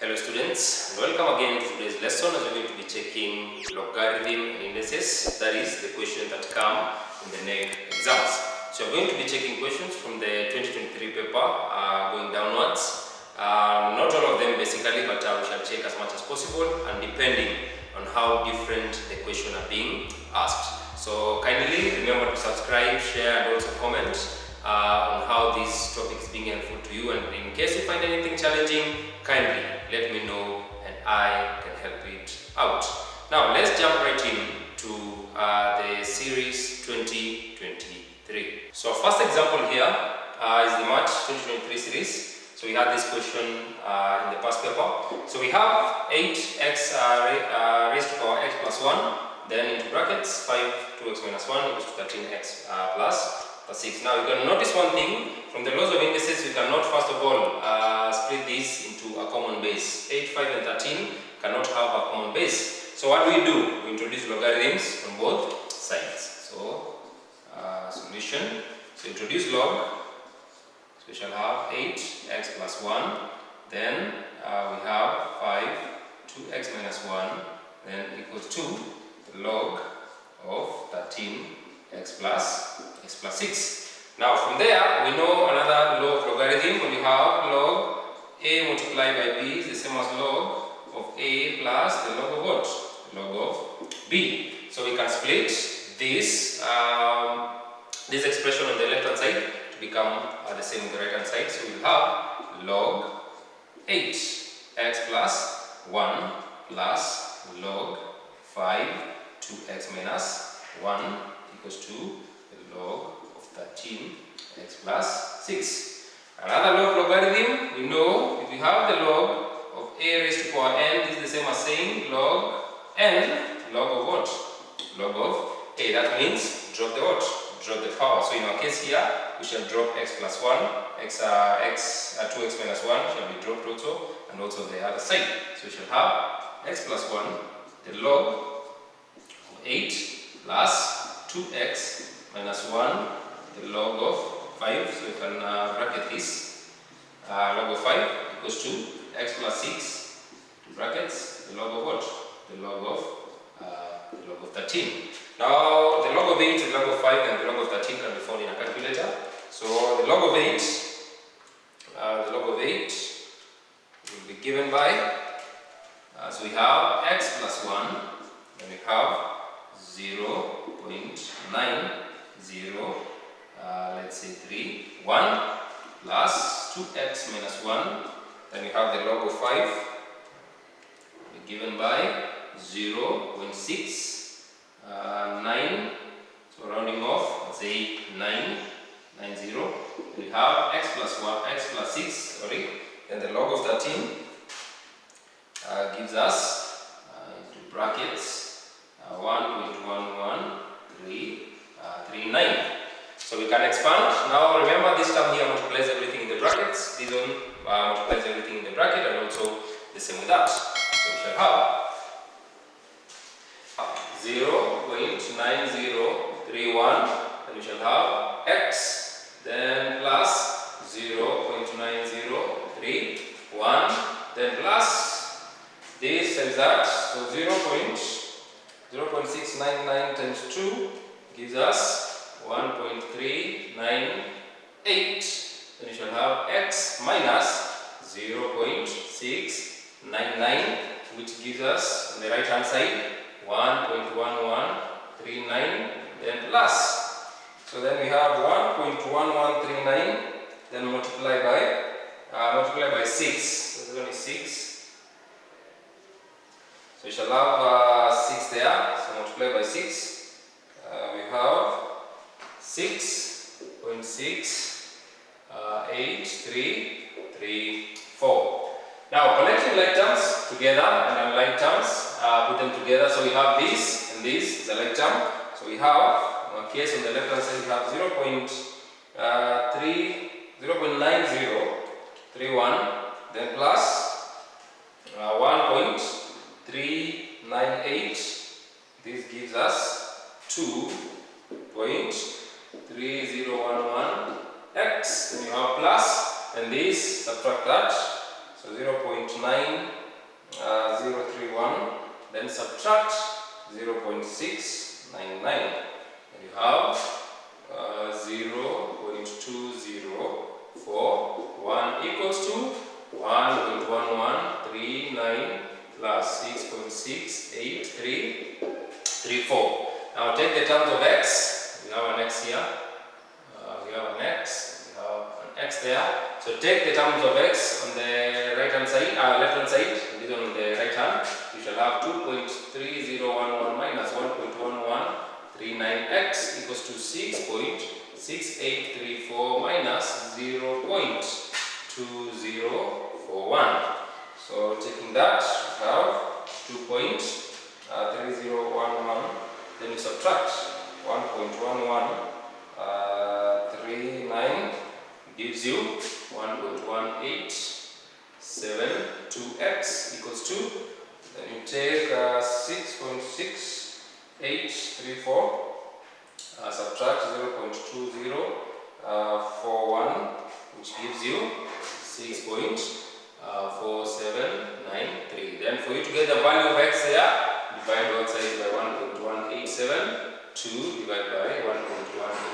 Hello students, and welcome again to today's lesson as we're going to be checking logarithm and indices. That is the question that come in the Knec exams. So we're going to be checking questions from the 2023 paper going downwards. Not all of them basically, but we shall check as much as possible and depending on how different the question are being asked. So kindly remember to subscribe, share and also comment on how this topic is being helpful to you, and in case you find anything challenging, kindly let me know and I can help it out. Now let's jump right in to the series 2023. So first example here is the March 2023 series. So we had this question in the past paper. So we have 8x raised to power x plus 1, then into brackets 5 2x minus 1 equals to 13x plus 6. Now you can notice one thing from the laws of indices. You cannot first of all split this into a common base. 8, 5 and 13 cannot have a common base. So what do? We introduce logarithms on both sides. So solution, so introduce log, so we shall have 8x plus 1, then we have 5 2x minus 1, then equals to the log of 13x plus 6. Now from there we know another law of logarithm. When you have log a multiplied by b is the same as log of a plus the log of what? Log of b. So we can split this this expression on the left hand side to become the same on the right hand side. So we have log 8x plus 1 plus log 5 2x minus 1 equals to the log of 13x plus 6. Another law of logarithm, we know if we have the log of a raised to power n, this is the same as saying log n, log of what? Log of a. That means drop the what? Drop the power. So in our case here, we shall drop x plus 1, 2x minus 1 shall be dropped also, and also the other side. So we shall have x plus 1, the log of 8 plus 2x minus 1, the log of 5, so we can bracket this, log of 5 equals to x plus 6, brackets, the log of what? The log of 13. Now the log of 8, the log of 5 and the log of 13 can be found in a calculator. So the log of 8, will be given by, so we have x plus 1, then we have 0.90, let's say 3, 1 plus 2x minus 1, then we have the log of 5 given by 0.6, 9, so rounding off, let's say 9, 90, we have x plus 1, x plus 6, sorry, then the log of 13 gives us, into brackets, 1.1139. So we can expand. Now remember this term here multiplies everything in the brackets. This one multiplies everything in the bracket, and also the same with that. So we shall have 0.9031, and we shall have x, then plus 0.9031, then plus this and that. So 0.699 times 2 gives us 1.398. Then you shall have x minus 0.699, which gives us on the right hand side 1.1139, then plus. So then we have 1.1139, then multiply by 6. So there's only 6. So we shall have 6 there. So multiply by 6. We have 6.68334. Now collecting like terms together and unlike terms, put them together. So we have this and this is a like term. So we have, in our case on the left hand side, we have 0.9031, then plus 1.398. This gives us 2.3011x. Then you have plus, and this subtract that. So 0.9031, then subtract 0.699. And you have 0.2041 equals to 1.1139 plus 6.68334. Now take the terms of x. We have an x here. We have an x. We have an x there. So take the terms of x on the right hand side, left hand side. This one on the right hand. You shall have 2.3011 minus 1.1139x equals to 6.6834 minus 0.2041. So taking that, you have 2.3011. Then you subtract 1.1139 gives you 1.1872x equals to, then you take 6.6834, subtract 0.2041, which gives you 6.4793. Then for you to get the value of x here, divide both sides by 1.1872, divide by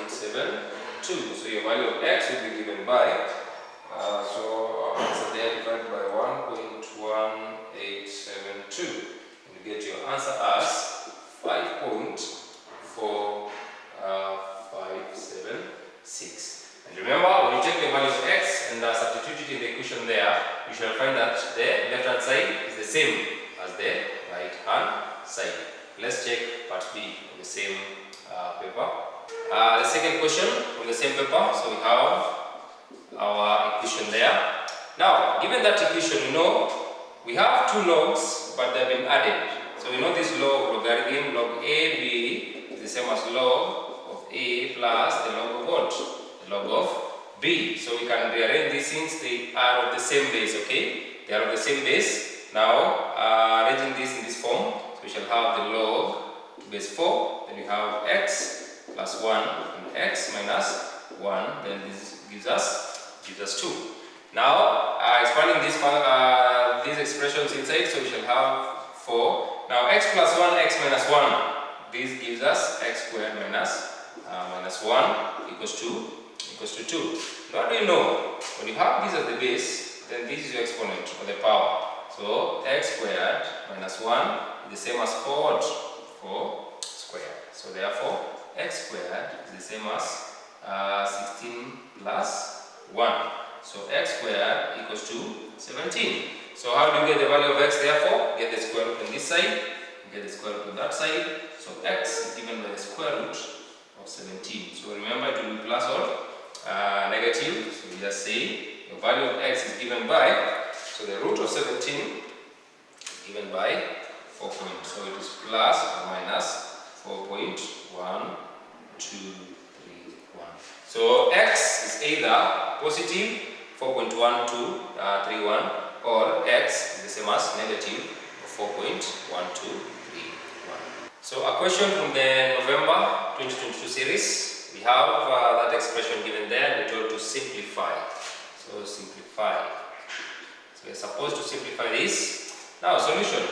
1.1872. So your value of x will be given by, so answer there divided by 1.1872. And you get your answer as 5.4576. And remember, when you take the value of x and substitute it in the equation there, you shall find that the left hand side is the same as the right hand side. Let's check part B in the same paper. The second question from the same paper. So we have our equation there. Now, given that equation, you know we have two logs, but they've been added. So we know this log logarithm, log AB is the same as log of A plus the log of what? The log of B. So we can rearrange these since they are of the same base, okay? They are of the same base. Now, arranging this in this form, so we shall have the log base 4, then we have x plus 1 and x minus 1, then this gives us 2. Now, expanding these expressions inside, so we shall have 4. Now, x plus 1, x minus 1, this gives us x squared minus 1 equals to 2. Now, do you know, when you have this as the base, then this is your exponent or the power. So, x squared minus 1 is the same as 4 squared. So, therefore, x squared is the same as 16 plus 1. So x squared equals to 17. So how do you get the value of x therefore? Get the square root on this side, get the square root on that side. So x is given by the square root of 17. So remember it will be plus or negative. So we just say the value of x is given by, so the root of 17 is given by 4 points. So it is plus or minus 4.1231. So x is either positive 4.1231 or x is the same as negative 4.1231. So a question from the November 2022 series, we have that expression given there and we're told to simplify. So simplify. So we're supposed to simplify this. Now solution.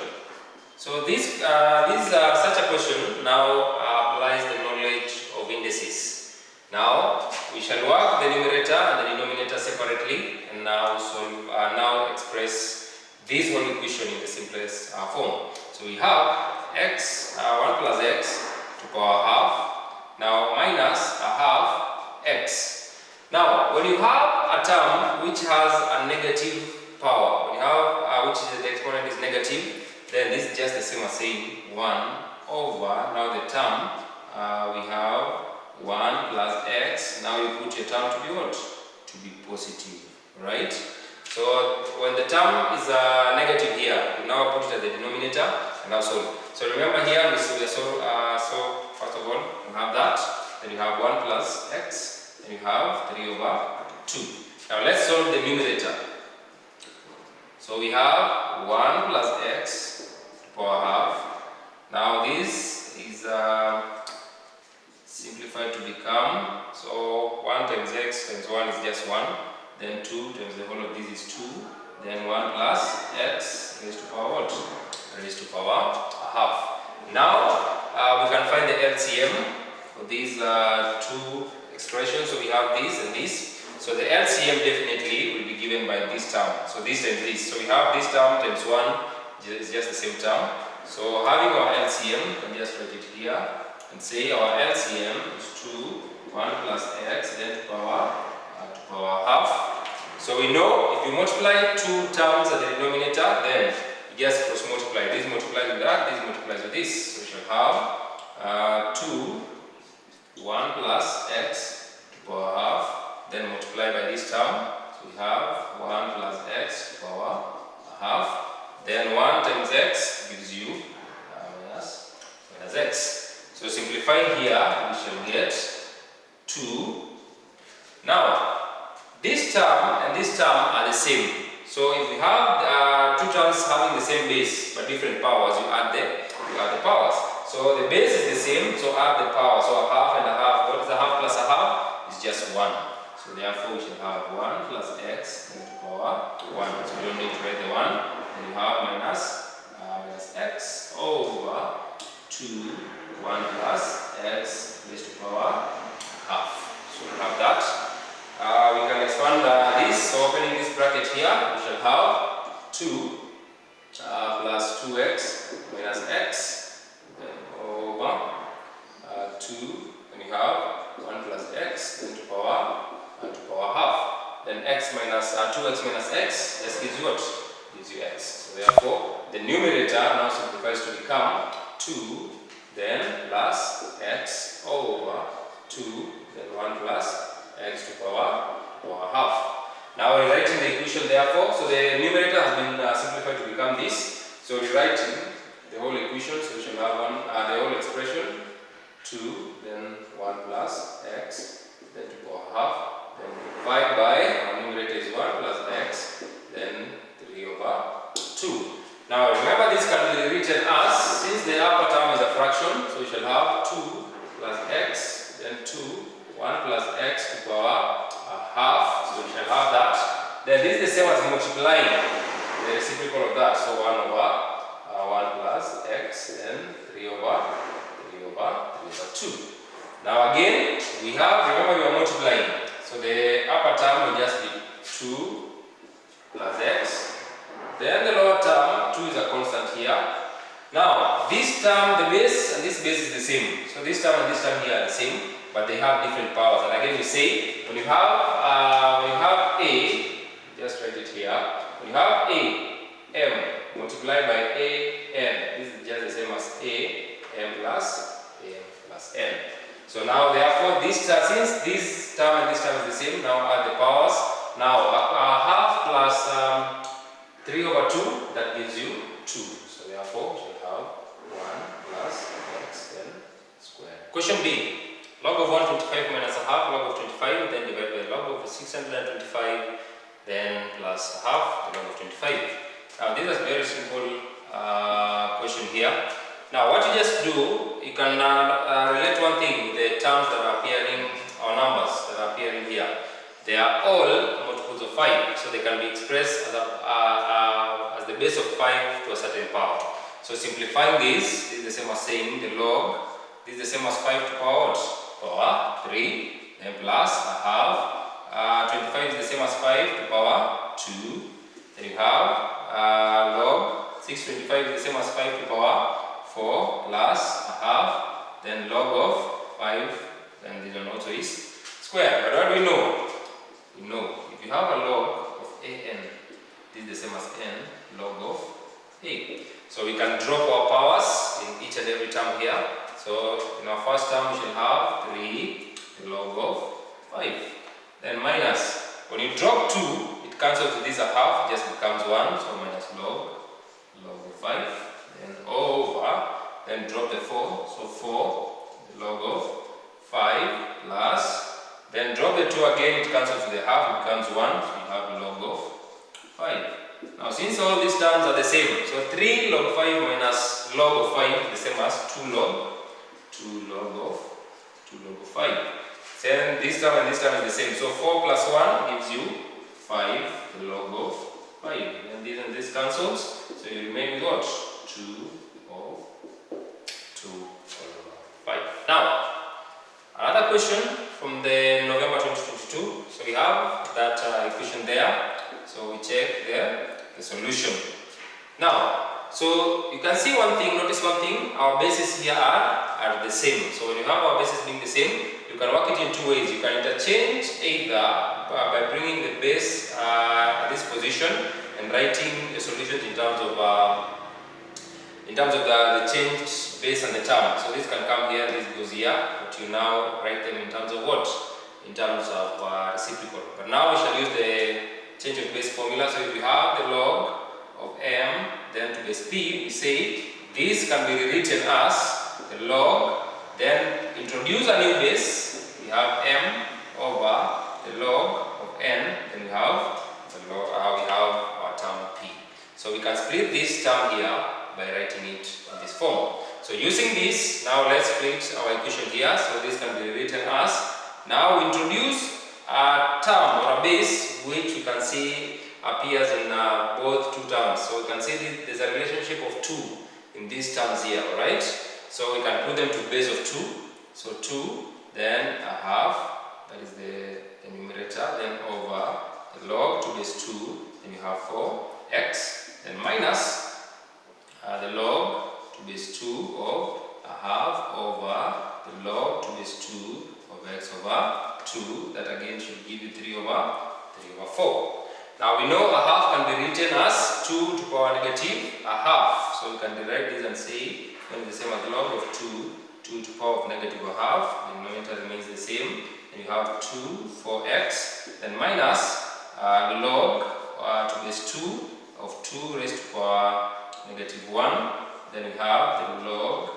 So this such a question now applies the knowledge of indices. Now we shall work the numerator and the denominator separately and now solve now express this whole equation in the simplest form. So we have x 1 plus x to power half, now minus a half x. Now when you have a term which has a negative power, when you have which is the exponent is negative, then this is just the same as saying 1 over, now the term we have 1 plus x, now you put your term to be what? To be positive, right? So when the term is negative here, you now put it at the denominator and now solve. So remember here, we solve, so first of all, you have that, then you have 1 plus x, then you have 3 over 2. Now let's solve the numerator. So we have 1 plus x to power half. Now this is simplified to become, so 1 times x times 1 is just 1, then 2 times the whole of this is 2, then 1 plus x raised to power what? Raised to power a half. Now we can find the LCM for these two expressions. So we have this and this. So the LCM definitely will be given by this term. So this and this. So we have this term times 1 is just the same term. So having our LCM, we can just write it here and say our LCM is 2, 1 plus x, then to power half. So we know if you multiply two terms at the denominator, then you just cross multiply. This multiplies with that, this multiplies with this. So we shall have 2, 1 plus x to power half, then multiply by this term. So we have 1 plus x to power half. Then 1 times x gives you minus x. So simplifying here, we shall get 2. Now, this term and this term are the same. So if we have two terms having the same base but different powers, you add the powers. So the base is the same, so add the power. So a half and a half. What is a half plus a half? It's just 1. So therefore we shall have 1 plus x to the power 1. So we don't need to write the 1. Then you have minus x over 2, 1 plus x raised to power half. So we have that. We can expand this. So opening this bracket here, we shall have 2 plus 2x minus x over 2. Then you have 1 plus x then to power half. Then x minus 2x minus x just gives you what? Gives you x. So therefore, the numerator now simplifies to become 2, then plus x over 2, then 1 plus x to power half. Now rewriting the equation therefore, so the numerator has been simplified to become this. So rewriting the whole equation, so we shall have the whole expression 2, then 1 plus x, then to power half, then divide by, our numerator is 1 plus x, then 3 over 2. Now remember this can be written as, since the upper term is a fraction, so we shall have 2 plus x, then 2, 1 plus x to power half, so we shall have that. Then this is the same as multiplying the reciprocal of that, so 1 over 1 plus x, then 3 over 2. Now again, we have, remember we are multiplying, so the upper term will just be 2 plus x, then the lower term, 2 is a constant here. Now, this term, the base and this base is the same. So this term and this term here are the same, but they have different powers. And again, we say when you have a, just write it here. When you have a m multiplied by a n, this is just the same as a m plus n. So now, therefore, this since this term and this term is the same, now add the powers. Now, half plus 3 over 2, that gives you 2. So therefore, we shall have 1 plus x then squared. Question B. Log of 125 minus a half, log of 25, then divide by the log of 625, then plus a half, the log of 25. Now this is a very simple question here. Now what you just do, you can relate one thing with the terms that are appearing, or numbers that are appearing here. They are all multiples of 5, so they can be expressed as the base of 5 to a certain power. So simplifying this is the same as saying the log, this is the same as 5 to power what? Power 3, then plus a half. 25 is the same as 5 to power 2. Then you have log 625 is the same as 5 to power 4 plus a half. Then log of 5, then this one also is square. But what do we know? We know if you have a log of an, this is the same as n log of a. So we can drop our powers in each and every term here. So in our first term we shall have 3 log of 5. Then minus, when you drop 2, it cancels with this a half, it just becomes 1, so minus log of 5. Then over, then drop the 4, so 4 log of 5 plus, then drop the 2 again, it cancels with the half, it becomes 1, so you have log of 5. Now since all these terms are the same, so 3 log 5 minus log of 5 is the same as 2 log of 5. Then this term and this term is the same, so 4 plus 1 gives you 5 log of 5. 5. And this cancels, so you remain with what? 2 over 5. Now, another question from the November 2022. So we have that equation there. So we check the solution. Now, so you can see one thing, notice one thing, our bases here are the same. So when you have our bases being the same, you can work it in two ways. You can interchange either by bringing the base at this position and writing the solutions in terms of the changed base and the term. So this can come here, this goes here, but you now write them in terms of what? In terms of reciprocal. But now we shall use the change of base formula. So if you have the log of m, then to base p, we say this can be rewritten as the log, then introduce a new base. We have m over the log of n, then we have the log, we have our term p. So we can split this term here by writing it in this form. So using this, now let's split our equation here. So this can be written as, now we introduce a term or a base which we can see appears in both two terms. So we can see there's a relationship of 2 in these terms here, alright? So we can put them to base of 2. So 2, then a half, that is the numerator, then over the log to base 2, then you have 4x, then minus the log to base 2 of a half over the log to base 2 of x over 2, that again should give you 3 over 4. Now we know a half can be written as 2 to the power negative a half. So we can derive this and say when it's the same as the log of 2 to the power of negative a half, the numerator remains the same, and you have 2 4x, then minus the log to base 2 of 2 raised to power negative 1, then we have the log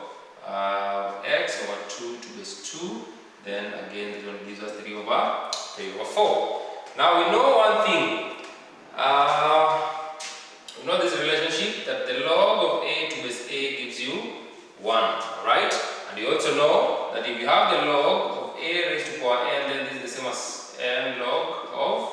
x over 2 to base 2, then again this one gives us 3 over 4. Now we know one thing, we know this relationship that the log of a to base a gives you 1, right? And you also know that if you have the log of a raised to power n, then this is the same as n log of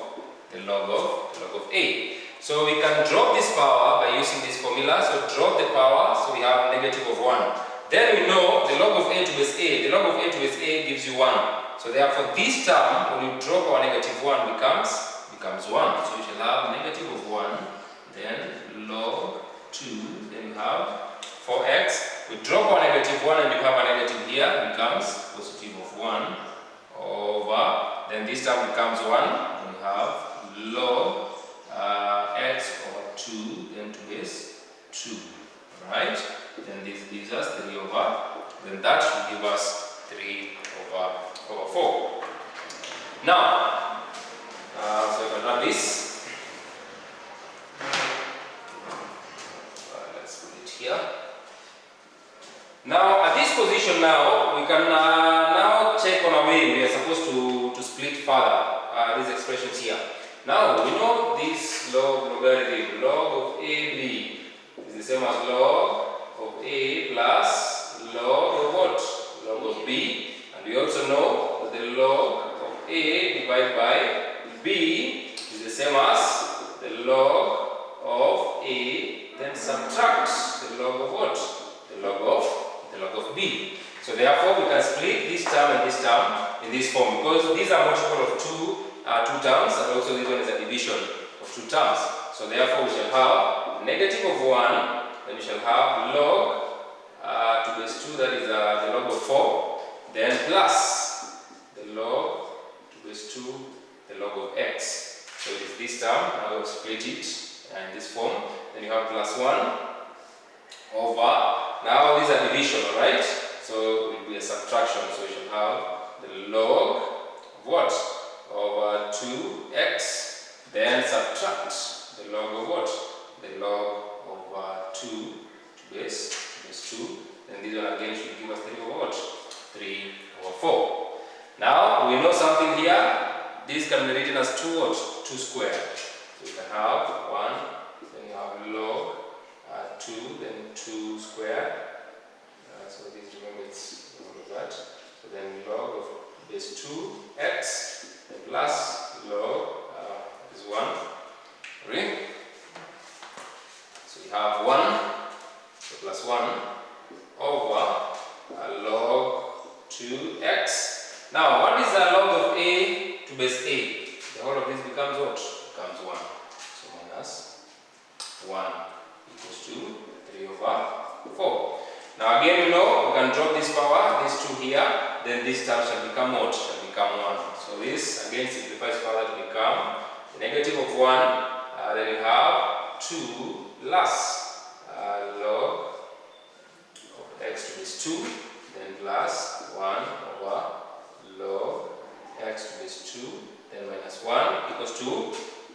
the log of a. So we can drop this power by using this formula. So drop the power, so we have negative of 1. Then we know the log of a to base a. The log of a to base a gives you 1. So therefore this term, when you drop our negative 1, becomes 1. So we shall have negative of 1, then log 2, then you have 4x. We drop our negative 1 and you have a negative here, becomes positive of 1 over, then this term becomes 1, and we have log x over 2, then to base 2, right? Then this gives us 3 over, then that should give us 3 over 4. Now, so I can run this. Let's put it here. Now, at this position now, we can now check on our way. We are supposed to split further these expressions here. Now, we know this logarithm, log of AB is the same as log of A plus log of what? Log of B. And we also know that the log of A divided by B is the same as the log of A, then subtract the log of what? The log of B. So therefore we can split this term and this term in this form, because these are multiple of two terms, and also this one is a division of 2 terms. So therefore we shall have negative of 1, then we shall have log to base 2, that is the log of 4, then plus the log to base 2, the log of x. So it is this term, I will split it in this form, then you have plus 1 over, now these are division, alright? So it will be a subtraction, so we shall have the log of what? Over 2x, then subtract the log of what? The log of 2 to base 2, then this one again should give us 3 over what? 3 over 4. Now we know something here, this can be written as 2 or 2 squared. So you can have 1, then you have log 2, then 2 squared. So this, remember, it's all of that. So then log of base 2x, then plus log is 1. Right? the whole of this becomes what? Becomes 1. So minus 1 equals to 3 over 4. Now again, you know, we can drop this power, this 2 here, then this term shall become what? Shall become 1. So this again simplifies further to become the negative of 1, then you have 2 plus log of x to the base 2, then plus 1 over log x to the base 2, then minus 1 equals to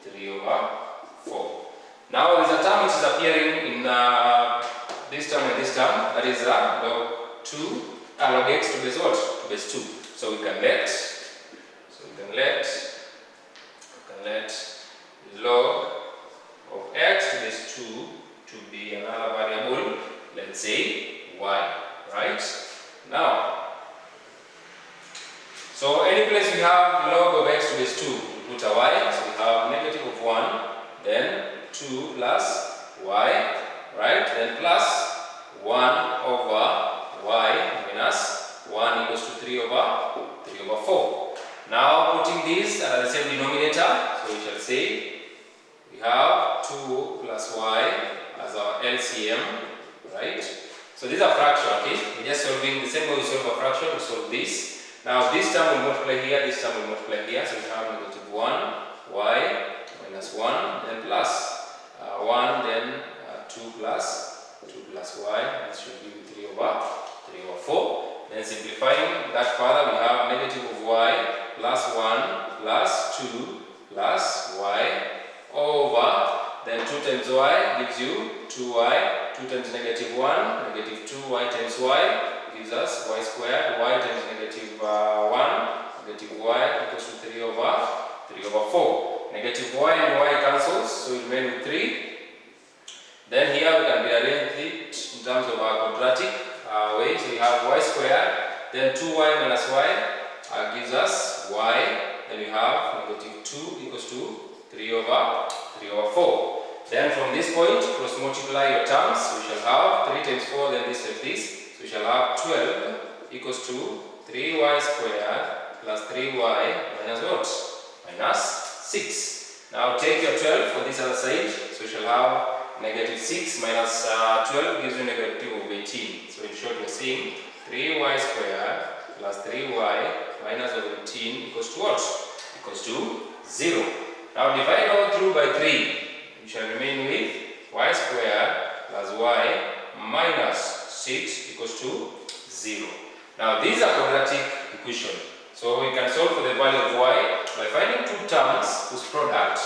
3 over 4. Now there is a term which is appearing in this term and this term, that is log x to the base what? To base 2. So we can let log of x to the base 2 to be another variable, let's say y, right? Now, so any place we have log of x to the base 2, we put a y, so we have negative of 1, then 2 plus y, right? Then plus 1 over y minus 1 equals to 3 over 4. Now putting this at the same denominator, so we shall say we have 2 plus y as our LCM, right? So these are fraction, okay? We're just solving the same way we solve a fraction, we solve this. Now this term will multiply here, this term will multiply here, so we have negative 1 y minus 1, then plus 1, then 2 plus y, this should give 3 over 4. Then simplifying that further, we have negative of y plus 1 plus 2 plus y over, then 2 times y gives you 2y, 2 times negative 1, negative 2y times y gives us y squared, y times negative 1, negative y equals to 3 over 4. Negative y and y cancels, so we remain with 3. Then here we can rearrange it in terms of our quadratic way. So we have y squared, then 2y minus y gives us y, then we have negative 2 equals to 3 over 4. Then from this point, cross multiply your terms, so we shall have 3 times 4, then this times this, so we shall have 12 equals to 3y squared plus 3y minus what? Minus 6. Now take your 12 for this other side, so we shall have negative 6 minus 12 gives you negative of 18. So in short, we are saying 3y squared plus 3y minus of 18 equals to what? Equals to 0. Now divide all through by 3. We shall remain with y squared plus y minus 6 equals to 0. Now this is a quadratic equation. So we can solve for the value of y by finding two terms whose product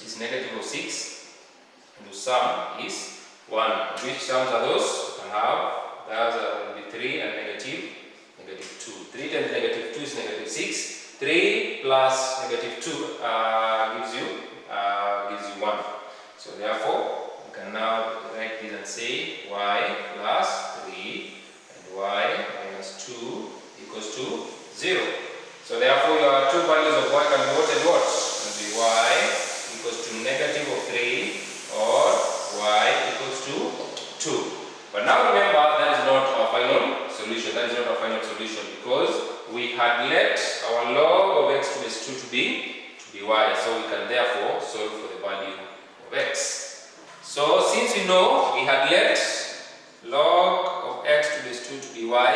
is negative of 6 and whose sum is 1. Which terms are those? We can have, those will be 3 and negative 2. 3 times negative 2 is negative 6. 3 plus negative 2 gives you 1. So therefore, we can now write this and say y plus 3 and y minus 2 equals to 0. So therefore, your two values of y can be what and what? Can be y equals to negative of 3 or y equals to 2. But now remember, that is not our final solution. That is not our final solution because we had let our log of x to the base 2 to be y. So we can therefore solve for the value of x. So since we know we had let log of x to the base 2 to be y,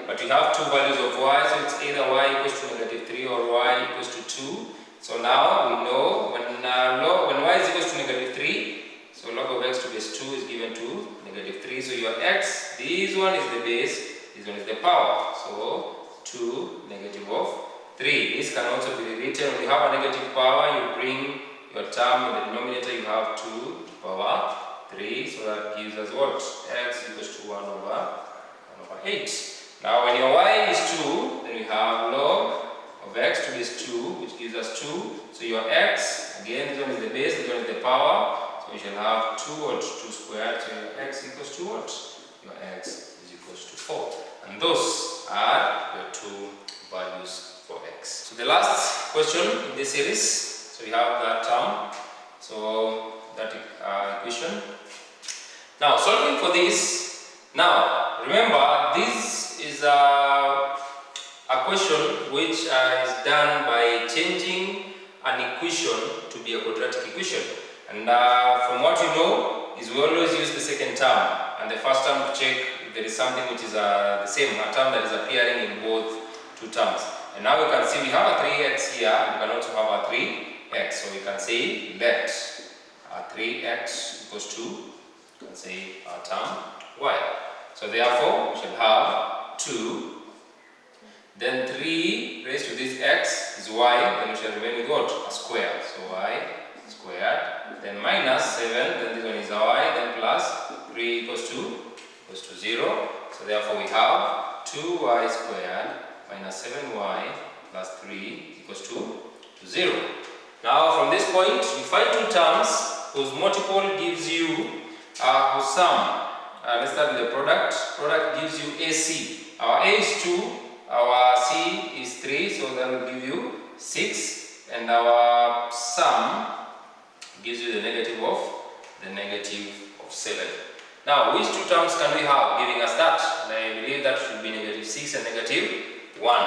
but we have two values of y, so it's either y equals to negative 3 or y equals to 2. So now we know when y is equals to negative 3, so log of x to base 2 is given to negative 3. So your x, this one is the base, this one is the power. So 2 negative of 3. This can also be rewritten. When you have a negative power, you bring your term in the denominator, you have 2 to the power 3. So that gives us what? X equals to 1 over 8. Now when your y is 2, then we have log of x to base 2, which gives us 2. So your x, again, this one is the base, this one is the power. So we shall have 2 or 2 squared, so your x equals to what? Your x is equals to 4. And those are your two values for x. So the last question in this series, so we have that term, so that equation. Now solving for this, now remember this is a question which is done by changing an equation to be a quadratic equation. And from what you know is we always use the second term and the first term to check if there is something which is the same, a term that is appearing in both two terms. And now you can see we have a 3x here, and we can also have a 3x. So we can say let 3x equals to, you can say our term y. So therefore we shall have 2, then 3 raised to this x is y, then we shall remain with what? A square. So y squared, then minus 7, then this one is a y, then plus 3 equals to 0. So therefore we have 2y squared minus 7y plus 3 equals to 0. Now from this point, you find two terms whose multiple gives you whose sum. Let's start with the product. Product gives you AC. Our A is 2, our C is 3, so that will give you 6, and our sum gives you the negative of 7. Now, which two terms can we have giving us that? And I believe that should be negative 6 and negative 1.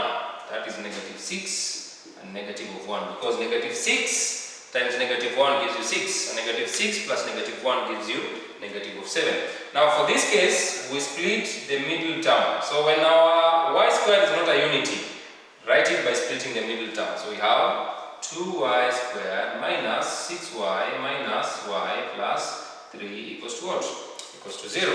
That is negative 6 and negative of 1, because negative 6 times negative 1 gives you 6, and negative 6 plus negative 1 gives you negative of 7. Now for this case, we split the middle term. So when our y squared is not a unity, write it by splitting the middle term. So we have 2y squared minus 6y minus y plus 3 equals to what? Equals to 0.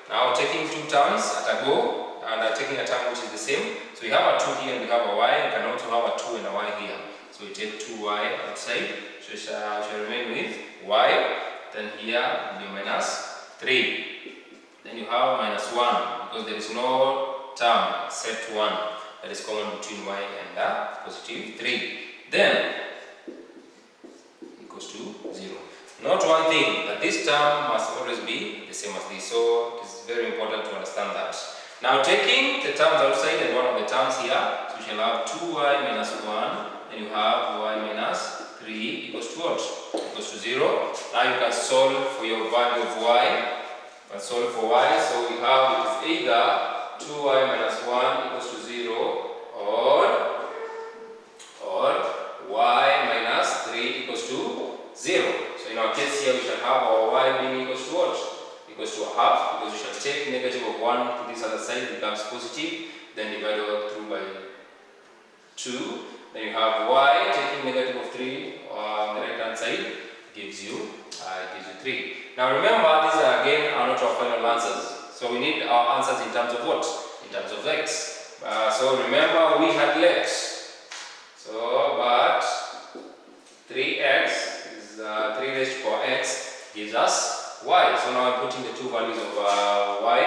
Now taking two terms at a go, and taking a term which is the same. So we have a 2 here and we have a y. We can also have a 2 and a y here. So we take 2y outside, so we shall remain with y. Then here will be minus 3. Then you have minus 1, because there is no term except 1 that is common between y and positive 3. Then equals to 0. Note one thing, that this term must always be the same as this. So it is very important to understand that. Now taking the terms outside and one of the terms here, so we shall have 2y minus 1, then you have y minus 3 equals to what? Equals to 0. Now you can solve for your value of y. You can solve for y, so we have it is either 2y minus 1 equals to 0 or y minus 3 equals to 0. So in our case here we shall have our y being equals to what? Equals to a half, because we shall take negative of 1 to this other side, it becomes positive, then divide over through by 2. Then you have y taking negative of 3 on the right hand side gives you 3. Now remember, these again are not our final answers. So we need our answers in terms of what? In terms of x. So remember, we had let. So but 3x is 3 raised to power x gives us y. So now I'm putting the two values of y.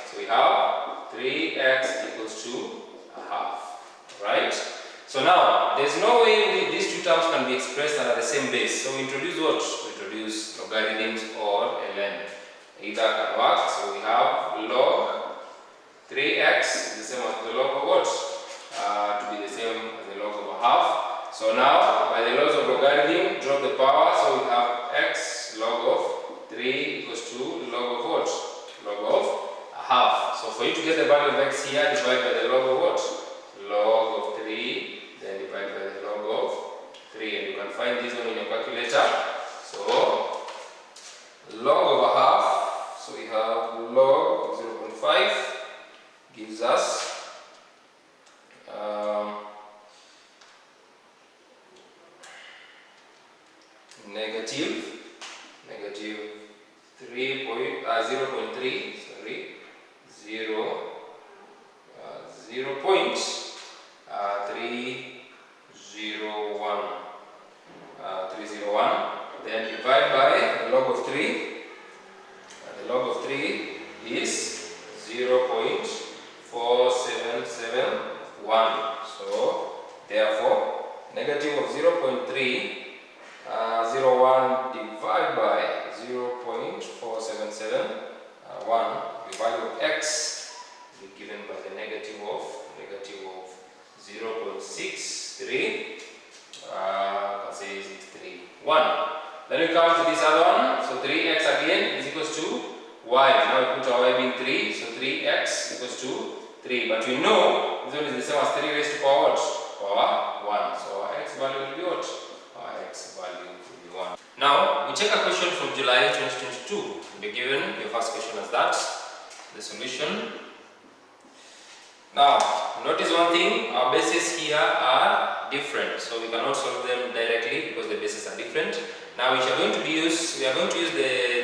So we have 3x equals to a half. Right? So now, there's no way these two terms can be expressed under the same base. So we introduce what? We introduce logarithms or ln. Either can work. So we have log 3x is the same as the log of what? To be the same as the log of a half. So now, by the laws of logarithm, drop the power. So we have x log of 3 equals to log of what? Log of a half. So for you to get the value of x here, divide by the log of what? Log of 3. Then divide by the log of 3, and you can find this one in your calculator. So log of a half, so we have log of 0.5 gives us negative 0.3, sorry, 301. Then divide by the log of 3. The log of 3 is 0.4771. So therefore, negative of 0.301 divided by 0.4771, the value of x will be given by the negative of 0.63. Say 631. Then we come to this other one. So 3x again is equals to y. Now we put our y being 3. So 3x equals to 3. But we know This one is the same as 3 raised to power what? Power 1. So our x value will be what? Our x value will be 1. Now, we check a question from July 2022. We'll be given your first question as that. The solution. Now, notice one thing, our bases here are different. So we cannot solve them directly because the bases are different. Now we are going to use the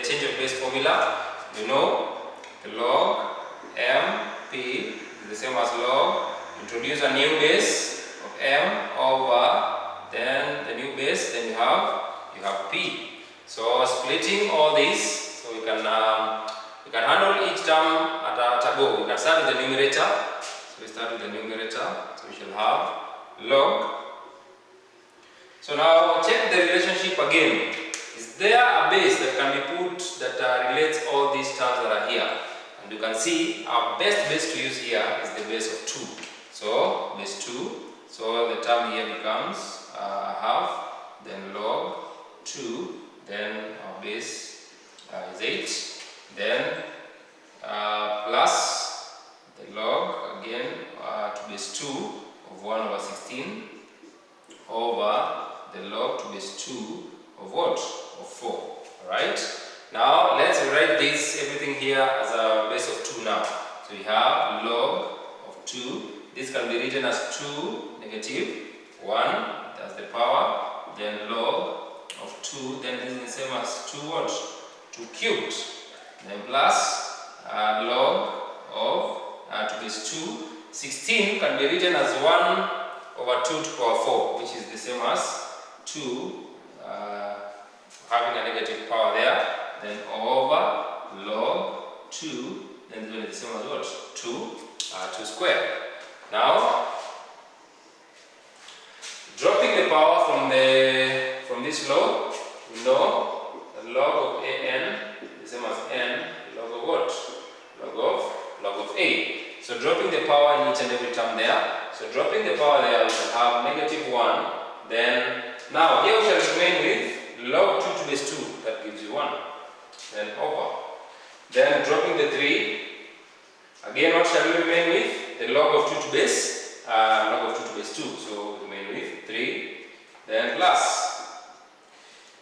change of base formula. You know, the log m p is the same as log. Introduce a new base of m over then the new base. Then you have p. So splitting all this, so we can handle each term at a go. We can start with the numerator. So we start with the numerator. So we shall have log. So now check the relationship again. Is there a base that can be put that relates all these terms that are here? And you can see our best base to use here is the base of 2. So base 2. So the term here becomes half, then log 2, then our base is 8, then plus the log again to base 2 of 1 over 16 over the log to base 2 of what? Of 4. Alright? Now let's write this everything here as a base of 2 now. So we have log of 2. This can be written as 2 negative 1 as the power, then log of 2, then this is the same as 2 what? 2 cubed. Then plus log of to base 2. 16 can be written as 1 over 2 to power 4, which is the same as 2 having a negative power there, then over log 2, then this one is the same as what? 2 squared. Now, dropping the power from this log, we know the log of an is the same as n log of what? Log of a. So dropping the power in each and every term there. So dropping the power there, we shall have negative 1. Then now here we shall remain with log 2 to base 2. That gives you 1. Then over. Then dropping the 3. Again, what shall we remain with? The log of 2 to base. Log of 2 to base 2. So we remain with 3. Then plus.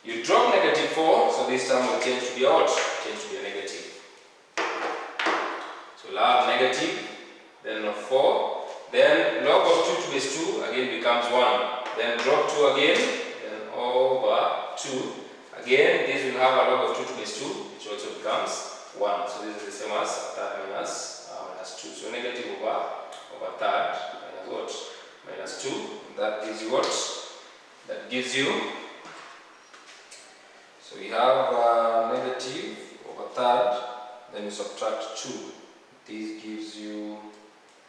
You drop negative 4. So this term will change to be a what? Change to be a negative. So we'll have negative. Then of 4. Then log of 2 to base 2 again becomes 1. Then drop 2 again. Then over 2. Again, this will have a log of 2 to base 2, which also becomes 1. So this is the same as third minus 2. So negative over third minus what? Minus 2. That gives you what? That gives you. So we have negative over third. Then you subtract 2. This gives you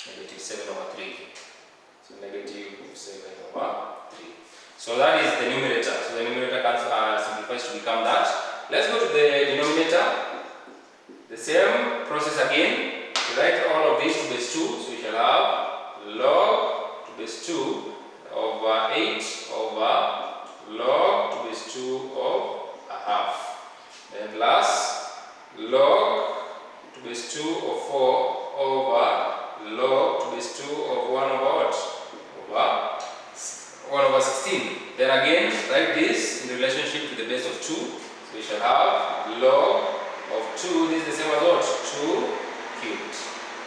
negative 7 over 3. So negative 7 over 3. So that is the numerator. So the numerator can simplifies to become that. Let's go to the denominator. The same process again. To write all of this to base 2. So we shall have log to base 2 over 8 over log to base 2 of a half. Then plus log to base 2 of 4 over log to base 2 of 1 over what? Over 1 over 16. Then again, write this in relationship to the base of 2. So we shall have log of 2, this is the same as what? 2 cubed.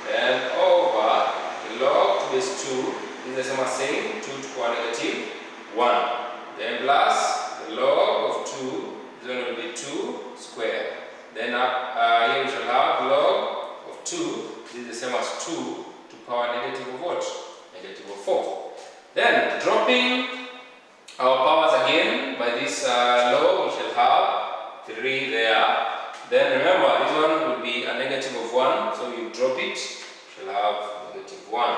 Then over the log to base 2, this is the same as saying 2 to power negative 1. Then plus the log of 2, this one will be 2 squared. Then here we shall have log of 2, this is the same as 2 to power negative of what? Negative of 4. Then dropping our powers again by this log, we shall have 3 there. Then remember, this one will be a negative of 1, so you drop it, you shall have negative 1.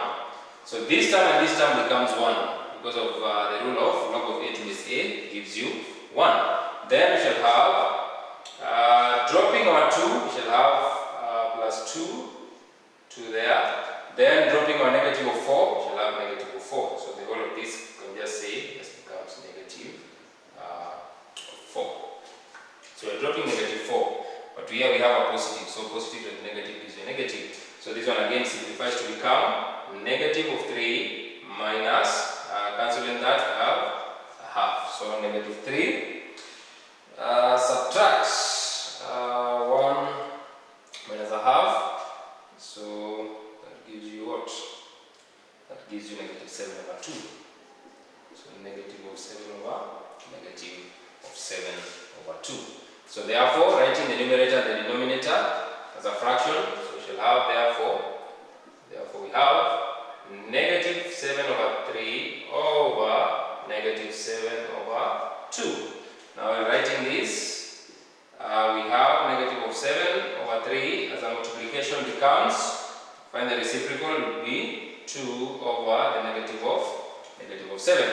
So this term and this term becomes 1 because of the rule of log of a to base a gives you 1. Then we shall have dropping our 2, we shall have plus 2 there. Then dropping our negative of 4, we shall have negative of 4. So the whole of this can just say this becomes negative 4. So we're dropping negative 4. But here we have a positive, so positive and negative gives you a negative. So this one again simplifies to become negative of 3 minus, cancelling that, we have a half. So negative 3, subtract 1 minus a half. So that gives you what? That gives you negative 7 over 2. So negative of 7 over negative of 7 over 2. So therefore, writing the numerator and the denominator as a fraction, so we shall have therefore we have negative 7 over 3 over negative 7 over 2. Now we're writing this, we have negative of 7 over 3 as a multiplication becomes, find the reciprocal would be 2 over the negative of 7.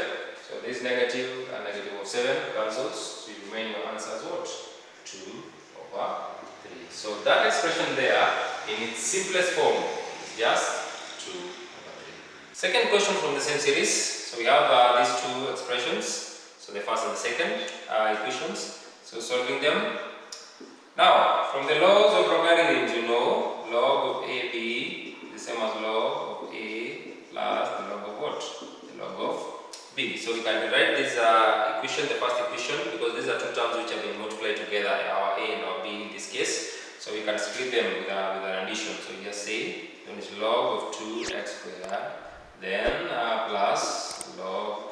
So this negative and negative of 7 cancels, so you remain your answer as what? 2 over 3. So that expression there, in its simplest form, is just 2 over 3. Second question from the same series. So we have these two expressions. So the first and the second equations. So solving them. Now, from the laws of logarithms, you know, log of AB is the same as log of A plus the log of what? The log of B. So we can rewrite this equation, the first equation, because these are two terms which have been multiplied together, our A and our B in this case. So we can split them with an addition. So you just say, then it's log of 2x squared, then plus log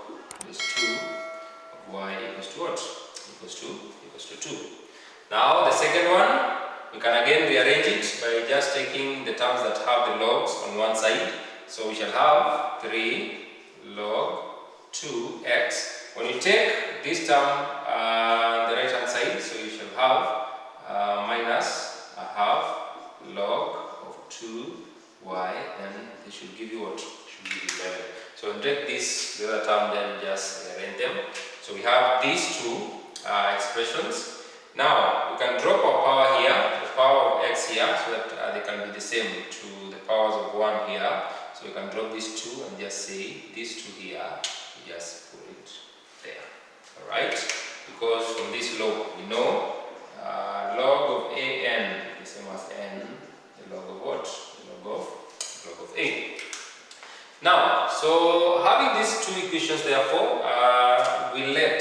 this 2 of y equals to what? Equals to 2. Now the second one, we can again rearrange it by just taking the terms that have the logs on one side. So we shall have 3 log 2x. When you take this term on the right hand side, so you shall have minus a half log of 2y, and this should give you what? Should give you 11. So when you take this, the other term, then just rearrange them. So we have these two expressions. Now we can drop our power here, the power of x here, so that they can be the same to the powers of 1 here. So we can drop these 2 and just say these 2 here. Just put it there, alright? Because from this law, we know log of an is the same as n, the log of what? The log of a. Now, so having these two equations, therefore, we let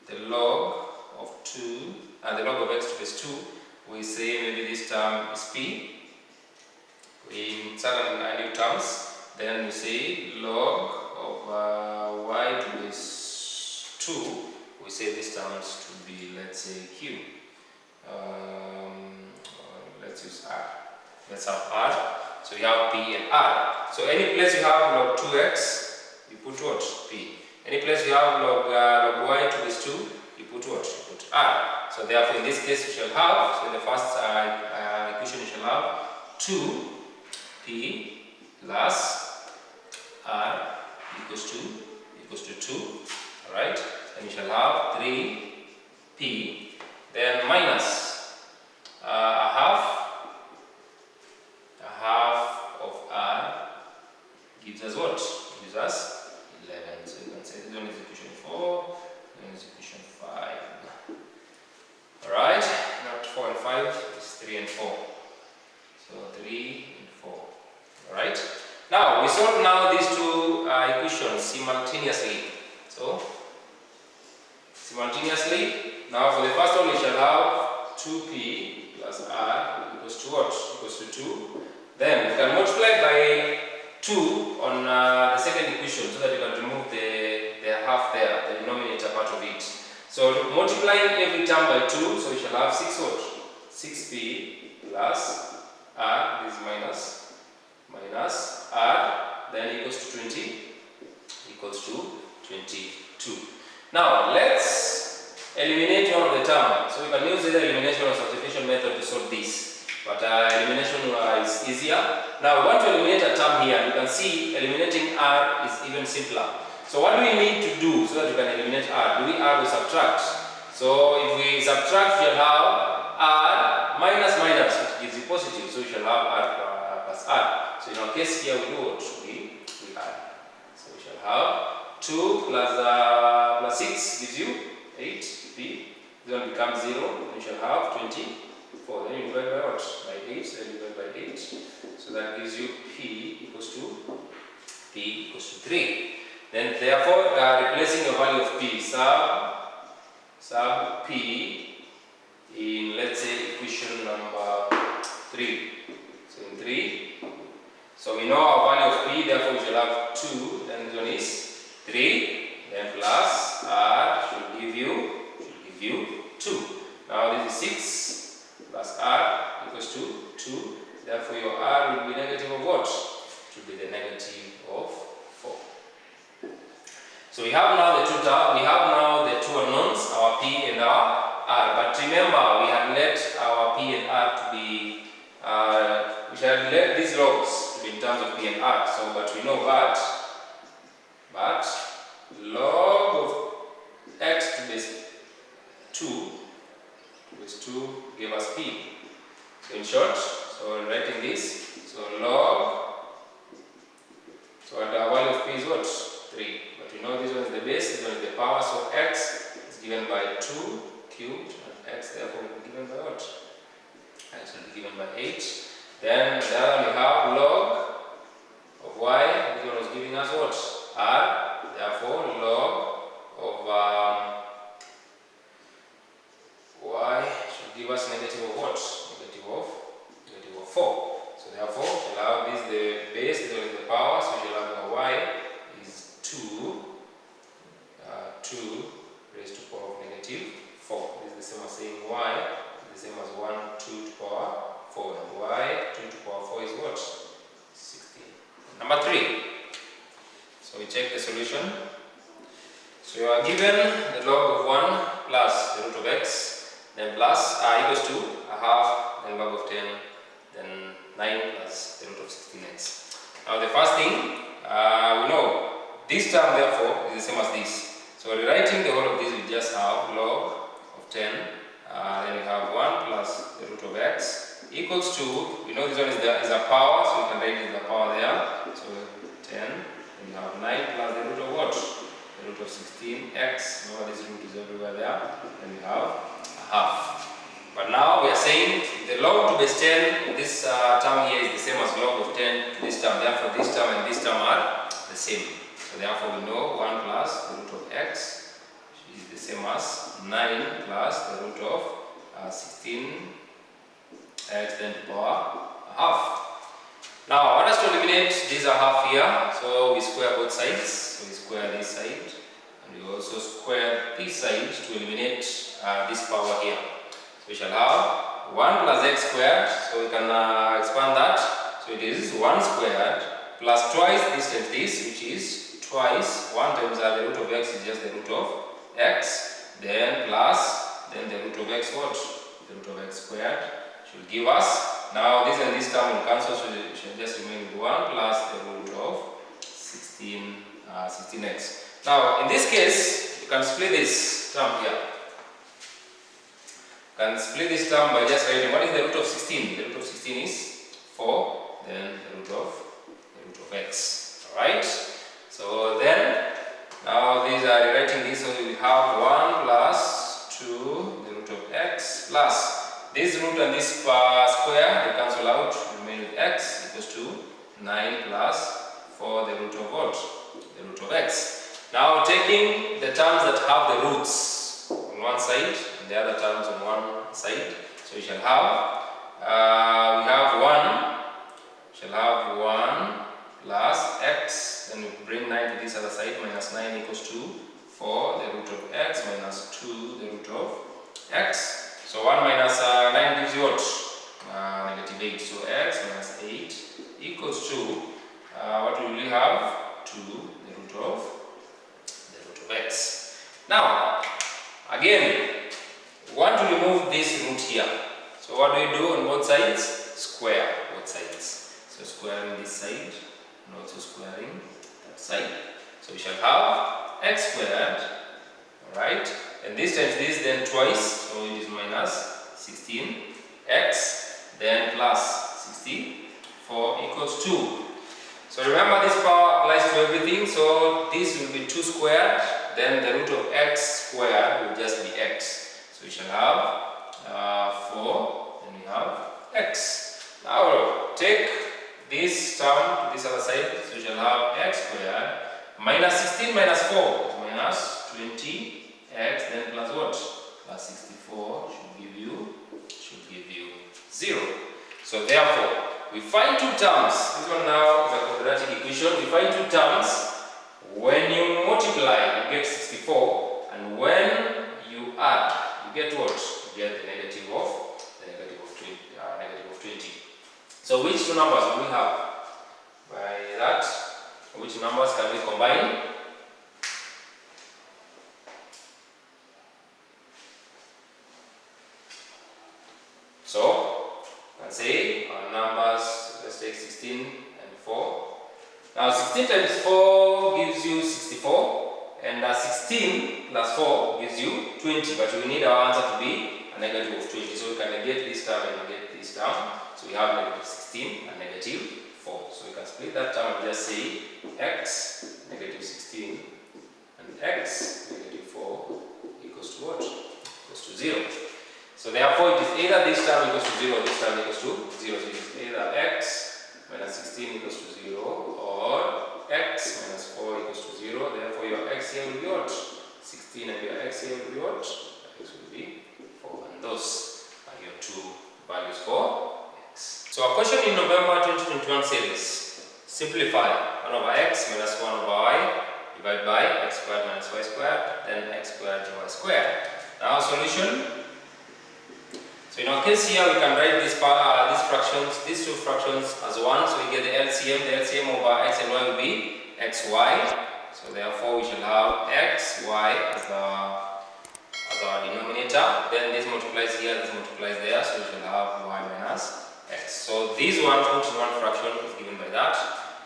the log of 2 and the log of x to the base 2, we say maybe this term is p. We insert new terms, then we say log of y to the base 2, we say this terms to be, let's say, q. Let's use r. Let's have r. So you have p and r. So any place you have log 2x, you put what? P. Any place you have log y to the base 2, you put what? You put r. So therefore, in this case, you shall have, so in the first equation, you shall have 2p plus r equals to 2, alright? And you shall have 3p, then minus a half of r gives us what? Gives us 11. So you can say this one is equation 4, then is equation 5. Alright, not 4 and 5, it's 3 and 4. So 3 and 4. Alright? Now, we solve now these two equations simultaneously. So, simultaneously, now for the first one we shall have 2p plus r equals to what? Equals to 2. Then we can multiply by 2 on the second equation so that you can remove the half there, the denominator part of it. So multiplying every term by 2, so we shall have 6 what? 6p plus r, this is minus r, then equals to 20, equals to 22. Now let's eliminate one of the terms. So we can use either elimination or substitution method to solve this, but elimination is easier. Now we want to eliminate a term here. You can see eliminating r is even simpler. So what do we need to do so that we can eliminate r? Do we add or subtract? So if we subtract, we shall have r minus minus, which gives you positive. So we shall have r plus r. So in our case here, we do what? We add. So we shall have 2 plus 6 gives you 8p. This one becomes 0. We shall have 20 4. Then you divide by what? By 8. Then you divide by 8. So that gives you P equals to 3. Then therefore, replacing the value of P, sub P in, let's say, equation number 3. So in 3, so we know our value of P, therefore we shall have 2, then this one is 3, then plus R should give you 2. Now this is 6 plus R equals to 2, therefore your R will be negative of what? It will be the negative of 4. So we have now the two unknowns, our P and our R. But remember, we had let our P and R to be, we shall let these logs to be in terms of P and R. So, but we know that log of x to base 2 gave us P. So in short, so writing this, so log, so the value of P is what? 3. But we know this one is the base, this one is the power, so x is given by 2 cubed, and x therefore will be given by what? X will be given by 8. Then the other one we have log of y, this one was giving us what? R, therefore log of y should give us negative of what? Negative of 4. So therefore, we shall have this the base, this one is the power, so we shall have the y is 2 raised to the power of negative 4. This is the same as saying y is the same as 1 2 to the power 4, and y 2 to the power 4 is what? 16. Number 3. So we check the solution. So you are given the log of 1 plus the root of x, then plus equals to a half, then log of 10, then 9 plus the root of 16x. Now the first thing, we know this term therefore is the same as this. So rewriting the whole of this, we just have log of 10, then we have 1 plus the root of x equals to, we know this one is a power, so we can write it as a power there. So 10, then you have 9 plus the root of what? The root of 16x, remember this root is everywhere there, then we have a half. But now we are saying the log to base 10, this term here is the same as log of 10 to this term, therefore this term and this term are the same. So therefore we know 1 plus the root of x is the same as 9 plus the root of 16x then to the power a half. Now I want us to eliminate these a half here, so we square both sides. So we square this side and we also square this side to eliminate this power here. So we shall have 1 plus x squared, so we can expand that. So it is 1 squared plus twice this times this, which is twice 1 times the root of x is just the root of x, then plus, then the root of x what? The root of x squared should give us, now this and this term will cancel, so it should just remain with 1 plus the root of 16x. Now in this case, you can split this term here. You can split this term by just writing what is the root of 16? The root of 16 is 4, then the root of x. Alright? So then, now these are rewriting this, so we have 1 plus 2, the root of x, plus this root and this square, they cancel out, remain with x equals to 9 plus 4, the root of what? The root of x. Now taking the terms that have the roots on one side and the other terms on one side, so we shall have, we shall have 1 plus x, then we bring 9 to this other side, minus 9 equals to 4, the root of x, minus 2, the root of x. So 1 minus 9 gives you what? Negative 8. So x minus 8 equals to, what will we have? 2, the root of x. Now, again, we want to remove this root here. So what do we do on both sides? Square both sides. So squaring this side and also squaring that side. So we shall have x squared, alright, and this times this, then twice, so it is minus 16x, then plus 64 equals 2. So remember this power applies to everything, so this will be 2 squared, then the root of x squared will just be x. So we shall have 4, then So therefore, we find two terms. This one now is a quadratic equation. We find two terms. When you multiply, you get 64, and when you add, you get what? You get the negative of 20. So which two numbers do we have? By that, which numbers can we combine? So, I can say our numbers, let's take 16 and 4. Now 16 times 4 gives you 64, and 16 plus 4 gives you 20, but we need our answer to be a negative of 20. So we can negate this term and negate this term. So we have negative 16 and negative 4. So we can split that term and just say x negative 16 and x negative 4 equals to what? Equals to 0. So therefore it is either this term equals to 0 or this term equals to 0. So it is either x minus 16 equals to 0 or x minus 4 equals to 0. Therefore your x here will be what? 16, and your x here will be what? X will be 4. And those are your two values for x. So our question in November 2021 says, simplify 1 over x minus 1 over y divided by x squared minus y squared, then x squared y squared. Now solution. So in our case here, we can write these fractions, these two fractions as 1. So we get the LCM. The LCM over x and y will be xy. So therefore we shall have xy as our denominator. Then this multiplies here, this multiplies there. So we shall have y minus x. So these ones put in one fraction is given by that.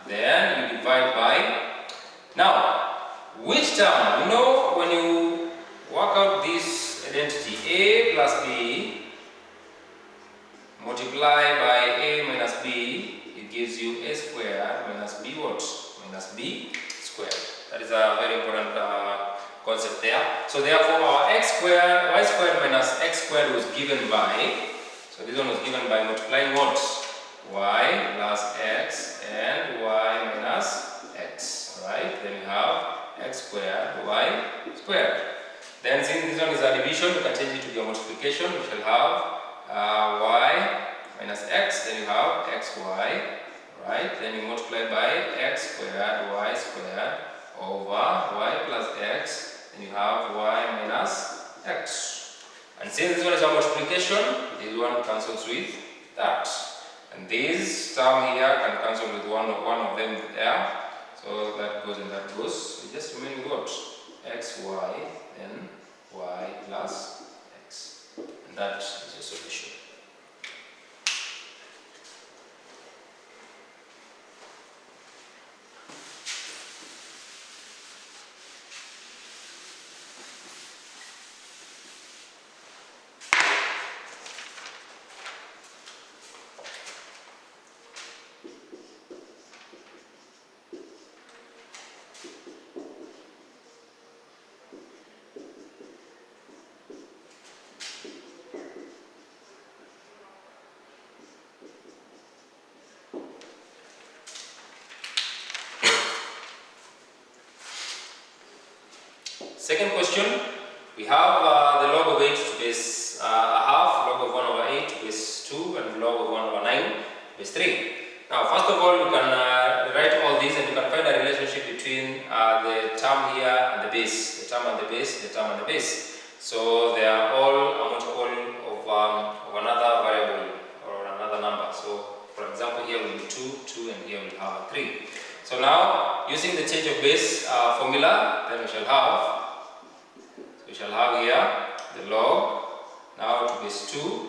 Then you divide by. Now, which term? You know, when you work out this identity, a plus b multiply by a minus b, it gives you a squared minus b what? Minus b squared. That is a very important concept there. So therefore our x squared, y squared minus x squared was given by, so this one was given by multiplying what? Y plus x and y minus x. Right? Then we have x squared, y squared. Then since this one is a division, you can change it to be a multiplication. We shall have y minus x, then you have xy, right? Then you multiply by x squared, y squared over y plus x, then you have y minus x. And since this one is a multiplication, this one cancels with that. And this term here can cancel with one of them there. So that goes and that goes. We just remain with what? xy, then y plus x. And that is your solution. Second question, we have the log of 8 to base a half, log of 1 over 8 to base 2, and log of 1 over 9 base 3. Now first of all, you can write all these and you can find a relationship between the term here and the base, the term and the base, the term and the base. So they are all a multiple of another variable or another number. So for example, here will be 2, and here we'll have a 3. So now, using the change of base formula, then we shall have here the log now to base 2,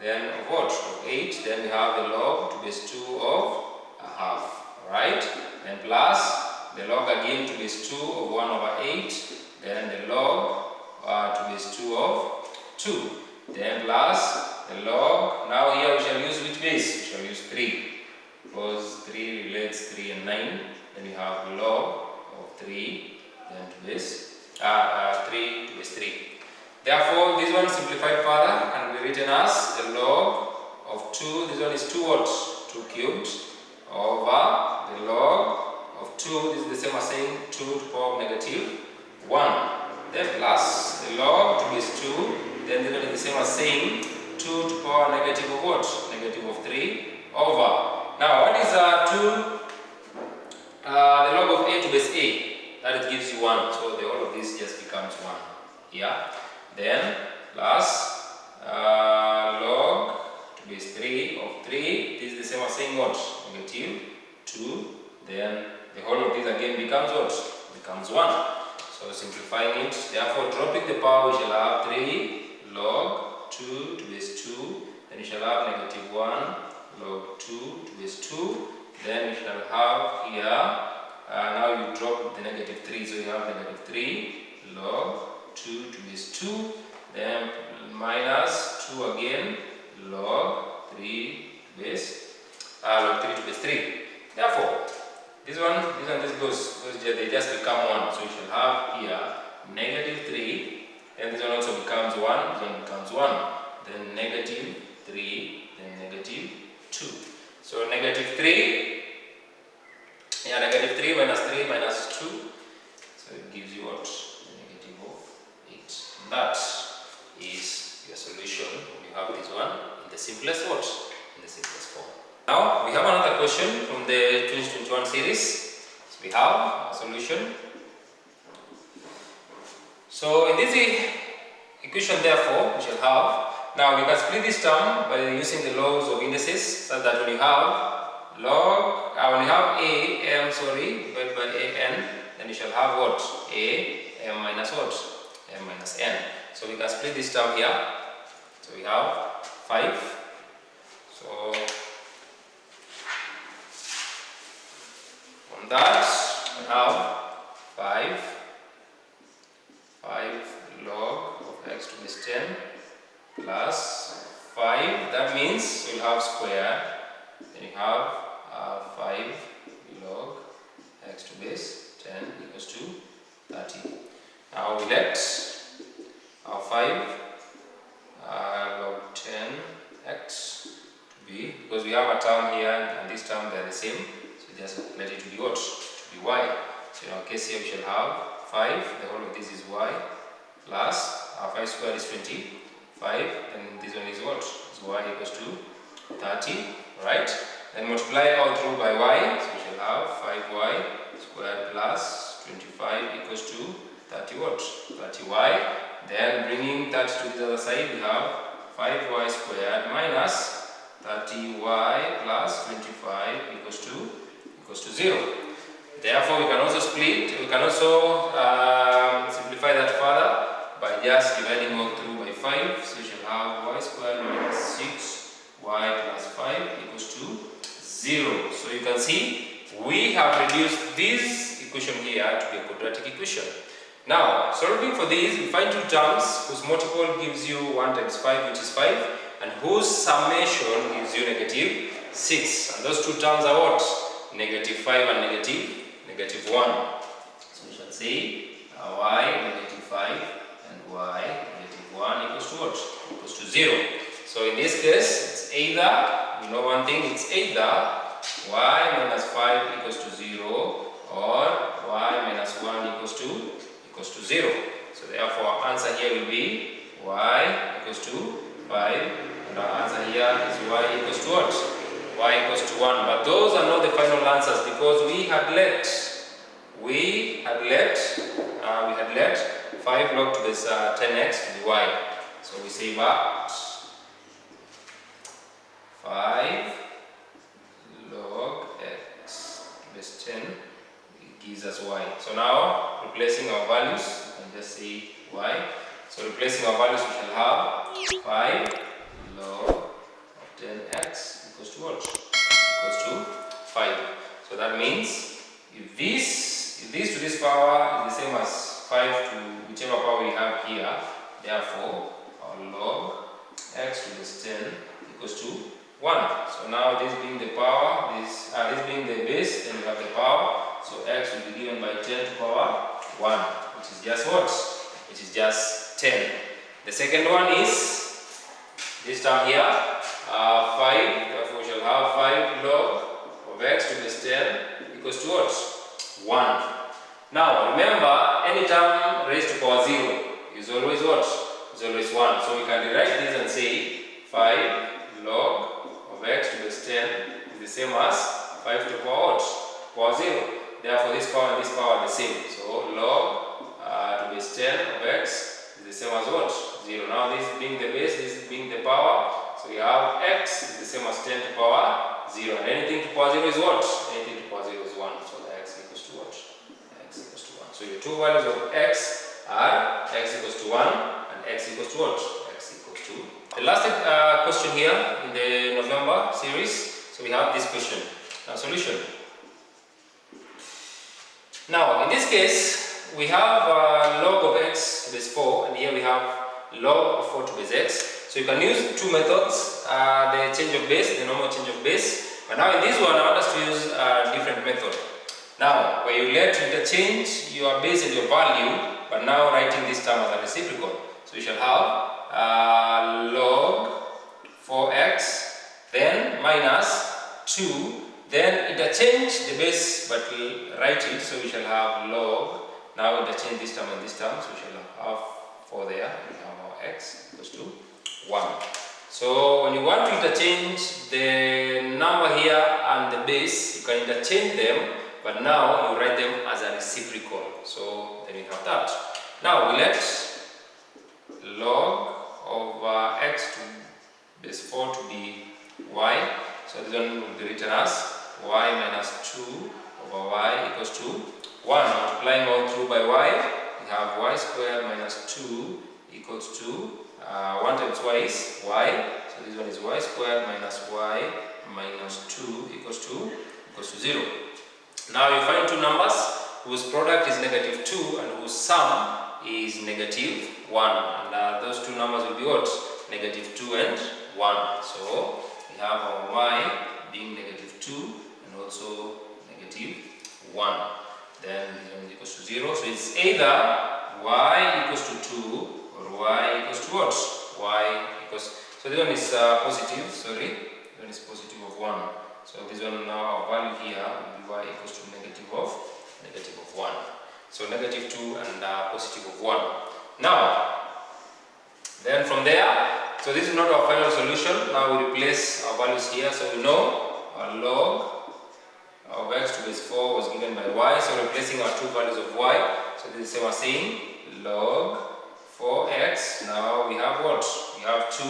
then of what? Of 8, then we have the log to base 2 of a half, right? Then plus the log again to base 2 of 1 over 8, then the log to base 2 of 2, then plus the log. Now here we shall use which base? We shall use 3, because 3 relates 3 and 9, then we have log of 3, then to base 3 to base 3. Therefore, this one simplified further can be written as the log of 2, this one is 2 what? 2 cubed, over the log of 2, this is the same as saying 2 to the power of negative 1. Then plus the log to base 2, then this one is the same as saying 2 to the power negative of what? negative of 3 over. Now what is the log of a to base a? That it gives you 1. So the whole of this just becomes 1 here. Then plus log to base 3 of 3. This is the same as saying what? Negative 2. Then the whole of this again becomes what? Becomes 1. So simplifying it, therefore dropping the power, we shall have 3 log 2 to base 2. Then we shall have negative 1 log 2 to base 2. Then we shall have here, now you drop the negative 3, so you have negative 3 log 2 to base 2. Then minus 2 again log 3 to base log 3 to base 3. Therefore, this goes, they just become 1. So you shall have here negative 3, and this one also becomes 1, this one becomes 1, then negative 3, then negative 2. So negative 3, negative 3 minus 2, so it gives you what? Negative of 8. And that is your solution when you have this one in the simplest what? In the simplest form. Now we have another question from the 2021 series. So we have a solution. So in this equation, therefore, we shall have, now we can split this term by using the laws of indices, so that when you have log, when you have divided by an, then you shall have what? M minus what? M minus n. So we can split this term here. So we have 5. So from that we have 5 log of x to base 10 plus 5. That means we'll have square. Then you have 5 log x to base 10 equals to 30. Now we let our 5 log 10x to be, because we have a term here and this term they are the same, so just let it to be what? To be y. So in our case here we shall have 5, the whole of this is y, plus 5 squared is 25, and this one is what? Is y equals to 30, right? Then multiply all through by y, so we shall have 5y squared plus 25 equals to 30 what? 30y. Then bringing that to the other side, we have 5y squared minus 30y plus 25 equals to 0. Therefore, we can also simplify that further by just dividing all through by 5. So we shall have y squared minus 6y plus 5 equals to 0. So you can see we have reduced this equation here to be a quadratic equation. Now, solving for this, we find two terms whose multiple gives you 1 times 5, which is 5, and whose summation gives you negative 6. And those two terms are what? Negative 5 and negative 1. So we shall say y negative 5 and y negative 1 equals to what? Equals to 0. So in this case, it's either, you know one thing, it's either y minus 5 equals to 0 or y minus 1 equals to 0. So therefore our answer here will be y equals to 5, and our answer here is y equals to what? Y equals to 1. But those are not the final answers, because we had let 5 log to this 10x to be y. So we say but 5 log x to base 10 gives us y. So now replacing our values, we can just say y. So replacing our values, we shall have 5 log of 10x equals to what? Equals to 5. So that means if this to this power is the same as 5 to whichever power we have here, therefore our log x to base 10 equals to 1. So now this being the power, this being the base, then we have the power. So x will be given by 10 to power 1, which is just what? Which is just 10. The second one is this term here, 5. Therefore we shall have 5 log of x to base 10 equals to what? 1. Now remember, any term raised to power 0 is always what? Is always 1. So we can rewrite this and say 5 log of x to the base 10 is the same as 5 to the power what? Power 0. Therefore, this power and this power are the same. So log to the base 10 of x is the same as what? 0. Now this being the base, this being the power. So we have x is the same as 10 to the power 0. And anything to power 0 is what? Anything to power 0 is 1. So the x equals to what? X equals to 1. So your two values of x are x equals to 1 and x equals to what? X equals to. The last question here in the November series. So we have this question. Now solution. Now in this case we have log of x to base 4 and here we have log of 4 to base x. So you can use two methods, the change of base, the normal change of base. But now in this one I want us to use a different method. Now where you let interchange your base and your value, but now writing this term as a reciprocal. So we shall have log 4x, then minus 2, then interchange the base but we'll write it, so we shall have log, now interchange this term and this term, so we shall have 4 there, we have our x equals to 1. So when you want to interchange the number here and the base, you can interchange them, but now you write them as a reciprocal. So then you have that. Now we let log of x to base 4 to be y. So this one will be written as y minus 2 over y equals to 1. Multiplying all through by y, we have y squared minus 2 equals to 1 times y is y. So this one is y squared minus y minus 2 equals to 0. Now you find two numbers whose product is negative 2 and whose sum is negative 1. And those two numbers will be what? Negative 2 and 1. So we have our y being negative 2 and also negative 1. Then this one is equals to 0. So it's either y equals to 2 or y equals to what? Y equals. So this one is positive, sorry. This one is positive of 1. So this one now, our value here will be y equals to negative of 1. So negative 2 and positive of 1. Now, then from there, so this is not our final solution. Now we replace our values here. So we know our log of x to base 4 was given by y. So replacing our two values of y. So this is the same as saying log 4x. Now we have what? We have 2.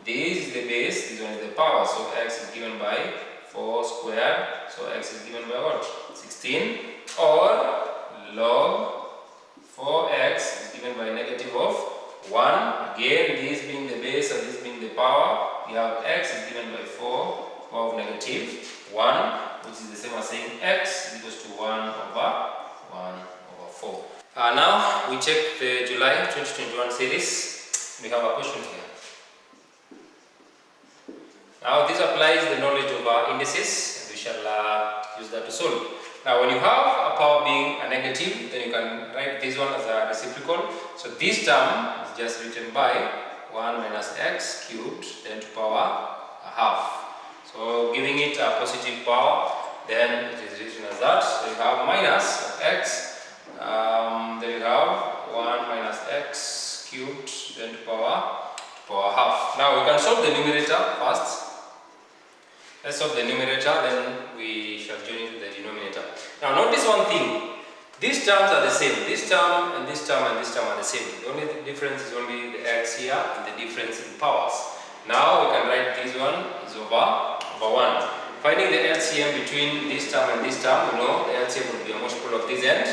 This is the base, this one is the power. So x is given by 4 squared. So x is given by what? 16. Or log 4x is given by negative of 1. Again, this being the base and this being the power, we have x is given by 4 power of negative 1, which is the same as saying x is equals to 1 over 4. Now we check the July 2021 series. We have a question here. Now this applies the knowledge of our indices, and we shall use that to solve. Now when you have a power being a negative, then you can write this one as a reciprocal. So this term is just written by 1 minus x cubed, then to power a half. So giving it a positive power, then it is written as that. So you have minus of x, then you have 1 minus x cubed, then to power half. Now we can solve the numerator first. Let's solve the numerator, then we shall join into the denominator. Now notice one thing. These terms are the same. This term and this term and this term are the same. The only difference is only the x here and the difference in powers. Now we can write this one is over 1. Finding the LCM between this term and this term, we know the LCM will be a multiple of this and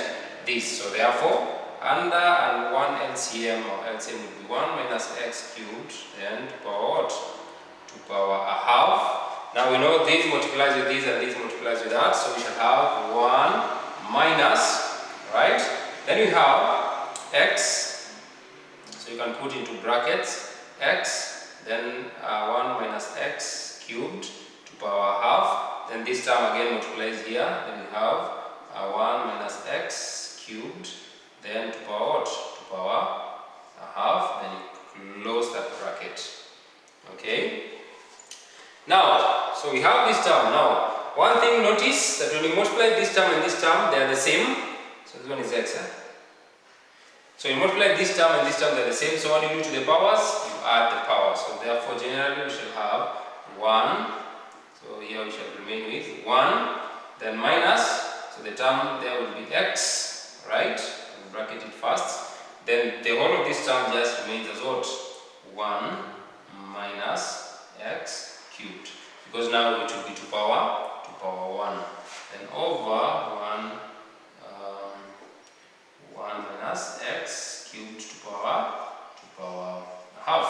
this. So therefore, under and 1 LCM or LCM will be 1 minus x cubed, then to power what? To power a half. Now we know this multiplies with this and this multiplies with that, so we shall have 1 minus, right? Then we have x, so you can put into brackets x, then 1 minus x cubed to power half. Then this term again multiplies here, then we have 1 minus x cubed, then to power what? To power a half, then you close that bracket. Okay? Now, so we have this term. Now, one thing notice that when you multiply this term and this term, they are the same. So this one is x. So you multiply this term and this term, they are the same. So what you do to the powers? You add the powers. So therefore, generally we shall have 1 So here we shall remain with 1, then minus, so the term there will be x, right? I'll bracket it first. Then the whole of this term just remains as what? 1 minus x cubed. Because now it will be to power 1. Then over 1 minus x cubed to power half.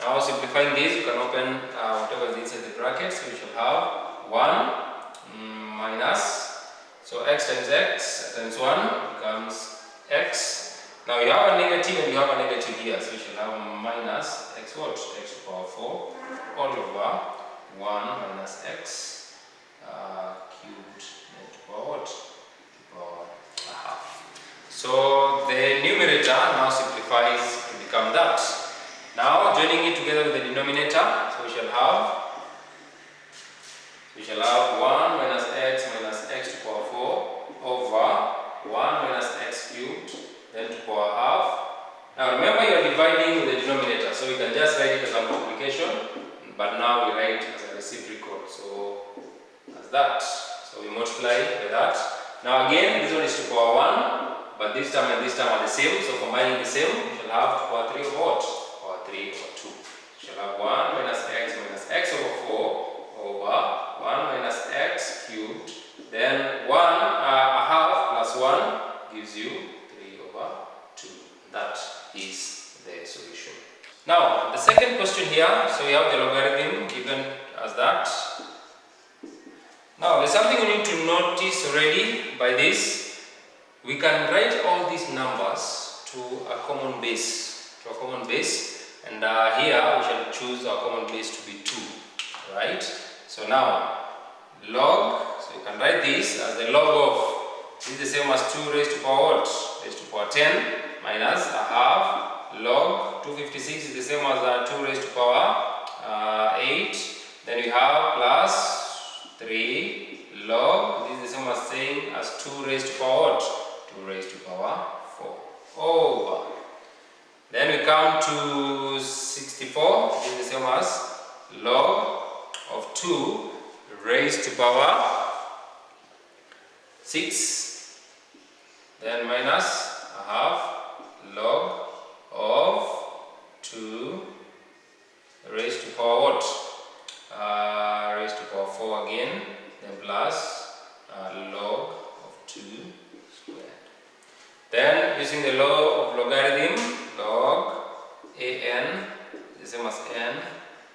Now simplifying this, you can open whatever is inside the bracket. So we shall have 1 minus, so x times x times 1 becomes x. Now you have a negative and you have a negative here, so we shall have minus x what? X to power 4 all over 1 minus x cubed to power what? To power half. So the numerator now simplifies to become that. Now joining it together with the denominator, so we shall have 1 minus x to power 4 over 1 minus x cubed, then to power half. Now remember you are dividing with the denominator, so we can just write it as a multiplication, but now we write it as a reciprocal, so as that. So we multiply by that. Now again, this one is to power 1, but this term and this term are the same, so combining the same, we shall have to power 3 over what? Power 3 over 2. We shall have 1 minus x over 4 over 1 minus x cubed, then 1 a half plus 1 gives you 3 over 2. That is the solution. Now, the second question here, so we have the logarithm given as that. Now, there's something we need to notice already by this. We can write all these numbers to a common base, and here we shall choose our common base to be 2, right? So now, log, so you can write this as the log of, this is the same as 2 raised to power what? Raised to power 10 minus a half. Log 256 is the same as 2 raised to power 8. Then we have plus 3 log, this is the same as saying as 2 raised to power what? 2 raised to power 4 over. Then we come to 64, this is the same as log of 2 raised to power 6, then minus a half log of 2 raised to power what? Raised to power 4 again, then plus log of 2 squared. Then using the law of logarithm, log an, the same as n,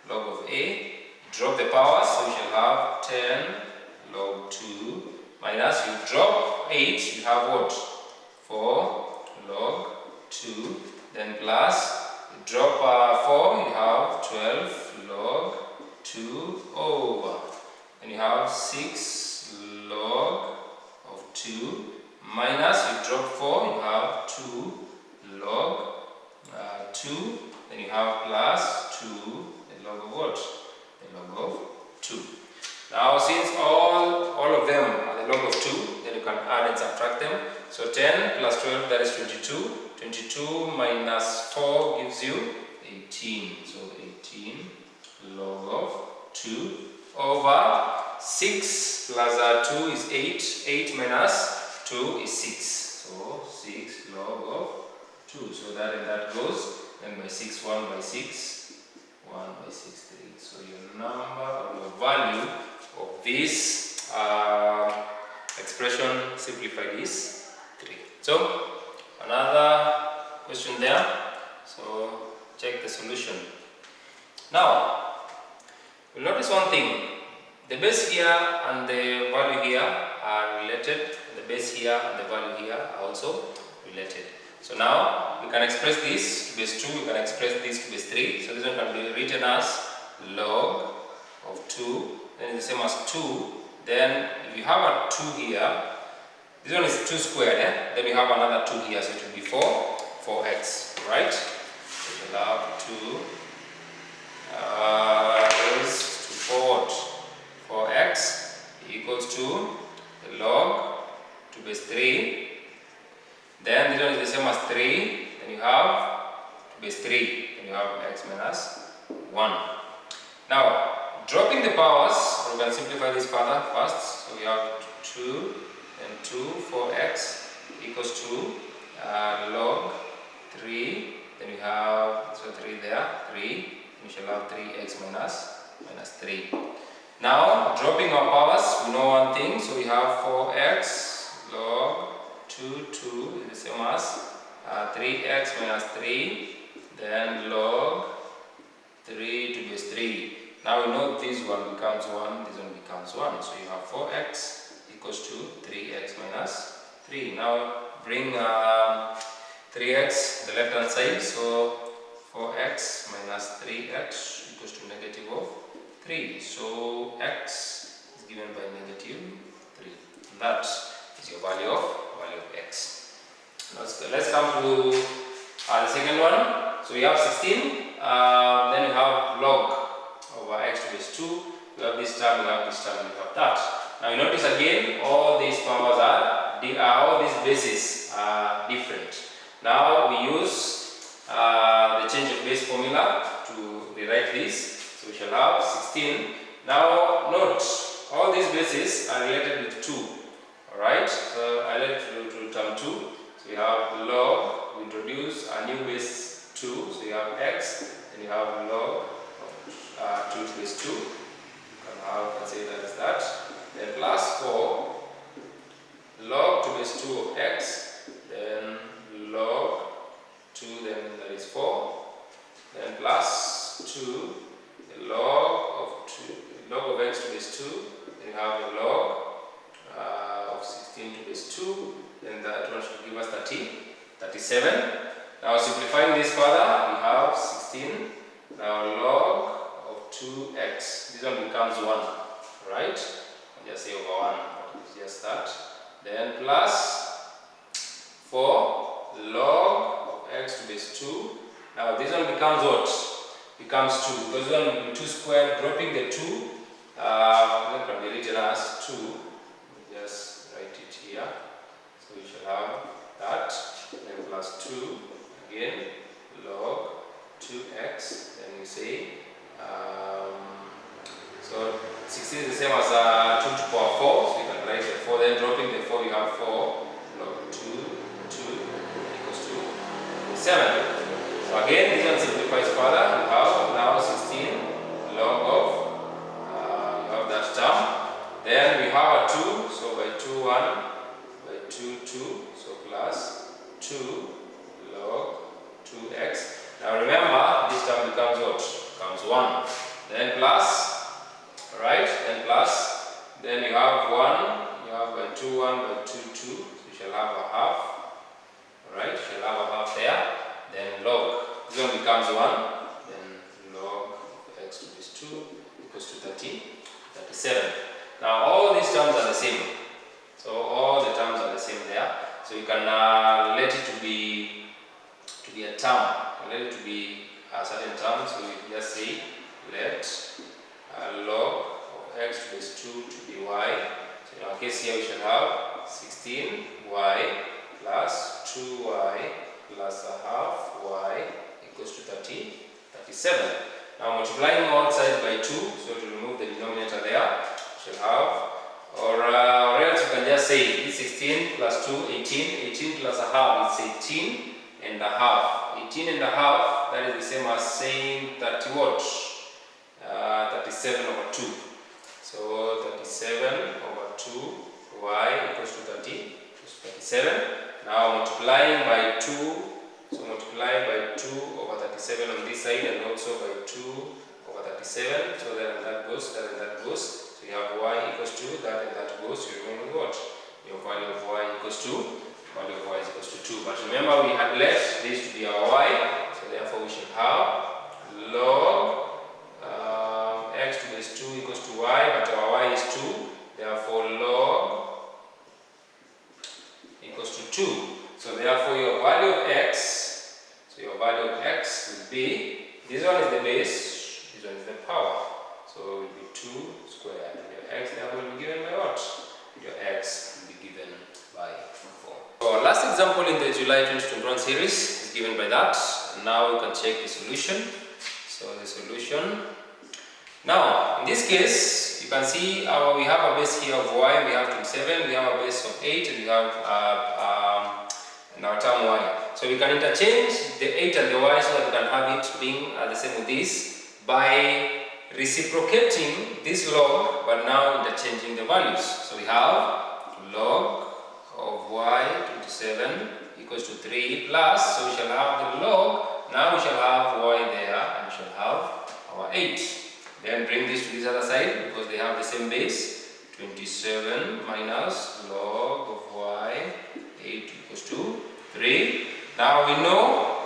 log of a, drop the powers, so we shall have 10 log 2 minus, you drop 8, you have what? 4 log 2, then plus, you drop 4, you have 12 log 2 over, and you have 6 log of 2 minus, you drop 4, you have 2 log 2, then you have plus 2, the log of what? The log of 2. Now since all of them are the log of 2, then you can add and subtract them. So 10 plus 12, that is 22. 22 minus 4 gives you 18. So 18 log of 2 over 6 plus 2 is 8. 8 minus 2 is 6. So 6 log of 2. So that and that goes. Then by 6, 1 by 6, 1 by 6, 3. So your number or your value of this expression simplified is 3. So another question there. So check the solution. Now you'll notice one thing. The base here and the value here are related. The base here and the value here are also related. So now we can express this to base 2, we can express this to base 3. So this one can be written as log of 2, then it's the same as 2. Then if you have a 2 here, this one is 2 squared, then you have another 2 here, so it will be 4x, right? So you will have 2 raised to 4x equals to the log to base 3. Then this one is the same as 3, then you have to base 3, then you have x minus 1. Now, dropping the powers on so we can simplify this further first. So we have 2 and 2, 4x equals to log 3. Then we have 3 there, 3. We shall have 3x minus 3. Now, dropping our powers, we know one thing. So we have 4x log 2 is the same as 3x minus 3. Then log 3 to base 3. Now we know this one becomes 1, this one becomes 1. So you have 4x equals to 3x minus 3. Now bring 3x the left hand side. So 4x minus 3x equals to negative of 3. So x is given by negative 3. And that is your value of x. Let's come to the second one. So we have 16. Then we have log over x to base 2. We have this term, we have this term, we have that. Now you notice again, all these powers all these bases are different. Now we use the change of base formula to rewrite this. So we shall have 16. Now note, all these bases are related with 2. Alright, so I like to term 2. So we have log, we introduce a new base 2. So you have x, and you have log 2 to base 2. You can say that is that. Then plus 4 log to base 2 of x, then log 2, then that is 4. Then plus 2 the log of x to base 2. Then you have the log of 16 to base 2. Then that one should give us 37. Now simplifying this further, we have 16. Now log of 2x, this one becomes 1, right? I'll just say over 1, it's just that. Then plus 4 log of x to base 2. Now this one becomes what? Becomes 2, because one will be 2 squared, dropping the 2, that can be written as 2. Just write it here. So we shall have that. Then plus 2 again log 2x. Then we say so 16 is the same as 2 to the power 4. So you can write the 4. Then dropping the 4, you have 4 log 2 equals to 7. So again, this one simplifies further. You have now 16 log of you have that term. Then we have a 2. So by 2 1 by 2 2. So plus 2 log 2x. Now remember, this term becomes what? Becomes 1. Then plus, right? Then plus. Then you have 1. You have by 2 1 by 2 2. So you shall have a half. Right? You shall have a half there. Then log. This one becomes 1. Then log of x to base 2 equals to 37. Now all these terms are the same. So all the terms are the same there. So you can let it to be a term. Let it to be a certain term. So you just say let log of x to base 2 to be y. So in our case here we shall have 16y plus 2y plus a half y equals to 37. Now multiplying all sides by 2, so to remove the denominator there, we shall have, or else you can just say this 16 plus 2, 18, 18 plus a half is 18 and a half. 18 and a half, that is the same as saying 30 what? 37 over 2. So 37 over 2, y equals to 37. Now multiplying by 2, so multiplying by 2 over 37 on this side and also by 2 over 37. So that and that goes, that and that goes. So you have y equals to that and that goes. You remain with what? Your value of y equals to, value of y is equals to 2. But remember we had left this to be our y. So therefore we should have log x to base 2 equals to y, but our y is 2. Therefore log equals to 2. So therefore your value of x, so your value of x will be, this one is the base, this one is the power. So it will be 2 squared. And your x therefore will be given by what? Your x will be given by 4. So our last example in the July 2021 series is given by that. Now we can check the solution. So the solution. Now in this case, You can see we have a base here of y, we have 27, we have a base of 8, and we have our term y. So we can interchange the 8 and the y so that we can have it being the same with this by reciprocating this log, but now interchanging the values. So we have log of y 27 equals to 3 plus, so we shall have the log, now we shall have y there, and we shall have our 8. Then bring this to this other side because they have the same base. 27 minus log of y 8 equals to 3. Now we know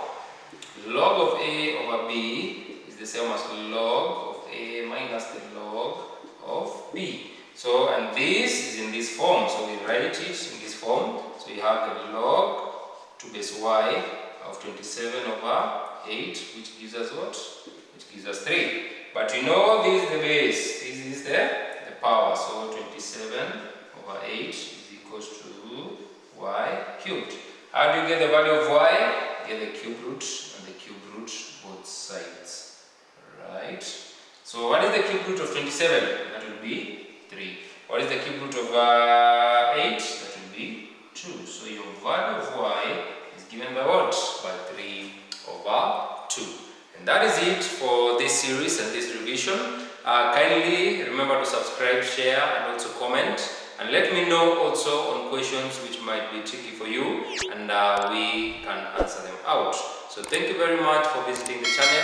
log of a over b is the same as log of a minus the log of b. So, and this is in this form, so we write it in this form. So you have the log to base y of 27 over 8, which gives us what? Which gives us 3. But we know this is the base, this is the power. So 27 over 8 is equals to y cubed. How do you get the value of y? You get the cube root and the cube root both sides. Right? So what is the cube root of 27? That will be 3. What is the cube root of 8? That will be 2. So your value of y is given by what? By 3 over 2. And that is it for this series and this revision. Kindly remember to subscribe, share, and also comment. And let me know also on questions which might be tricky for you, and we can answer them out. So thank you very much for visiting the channel.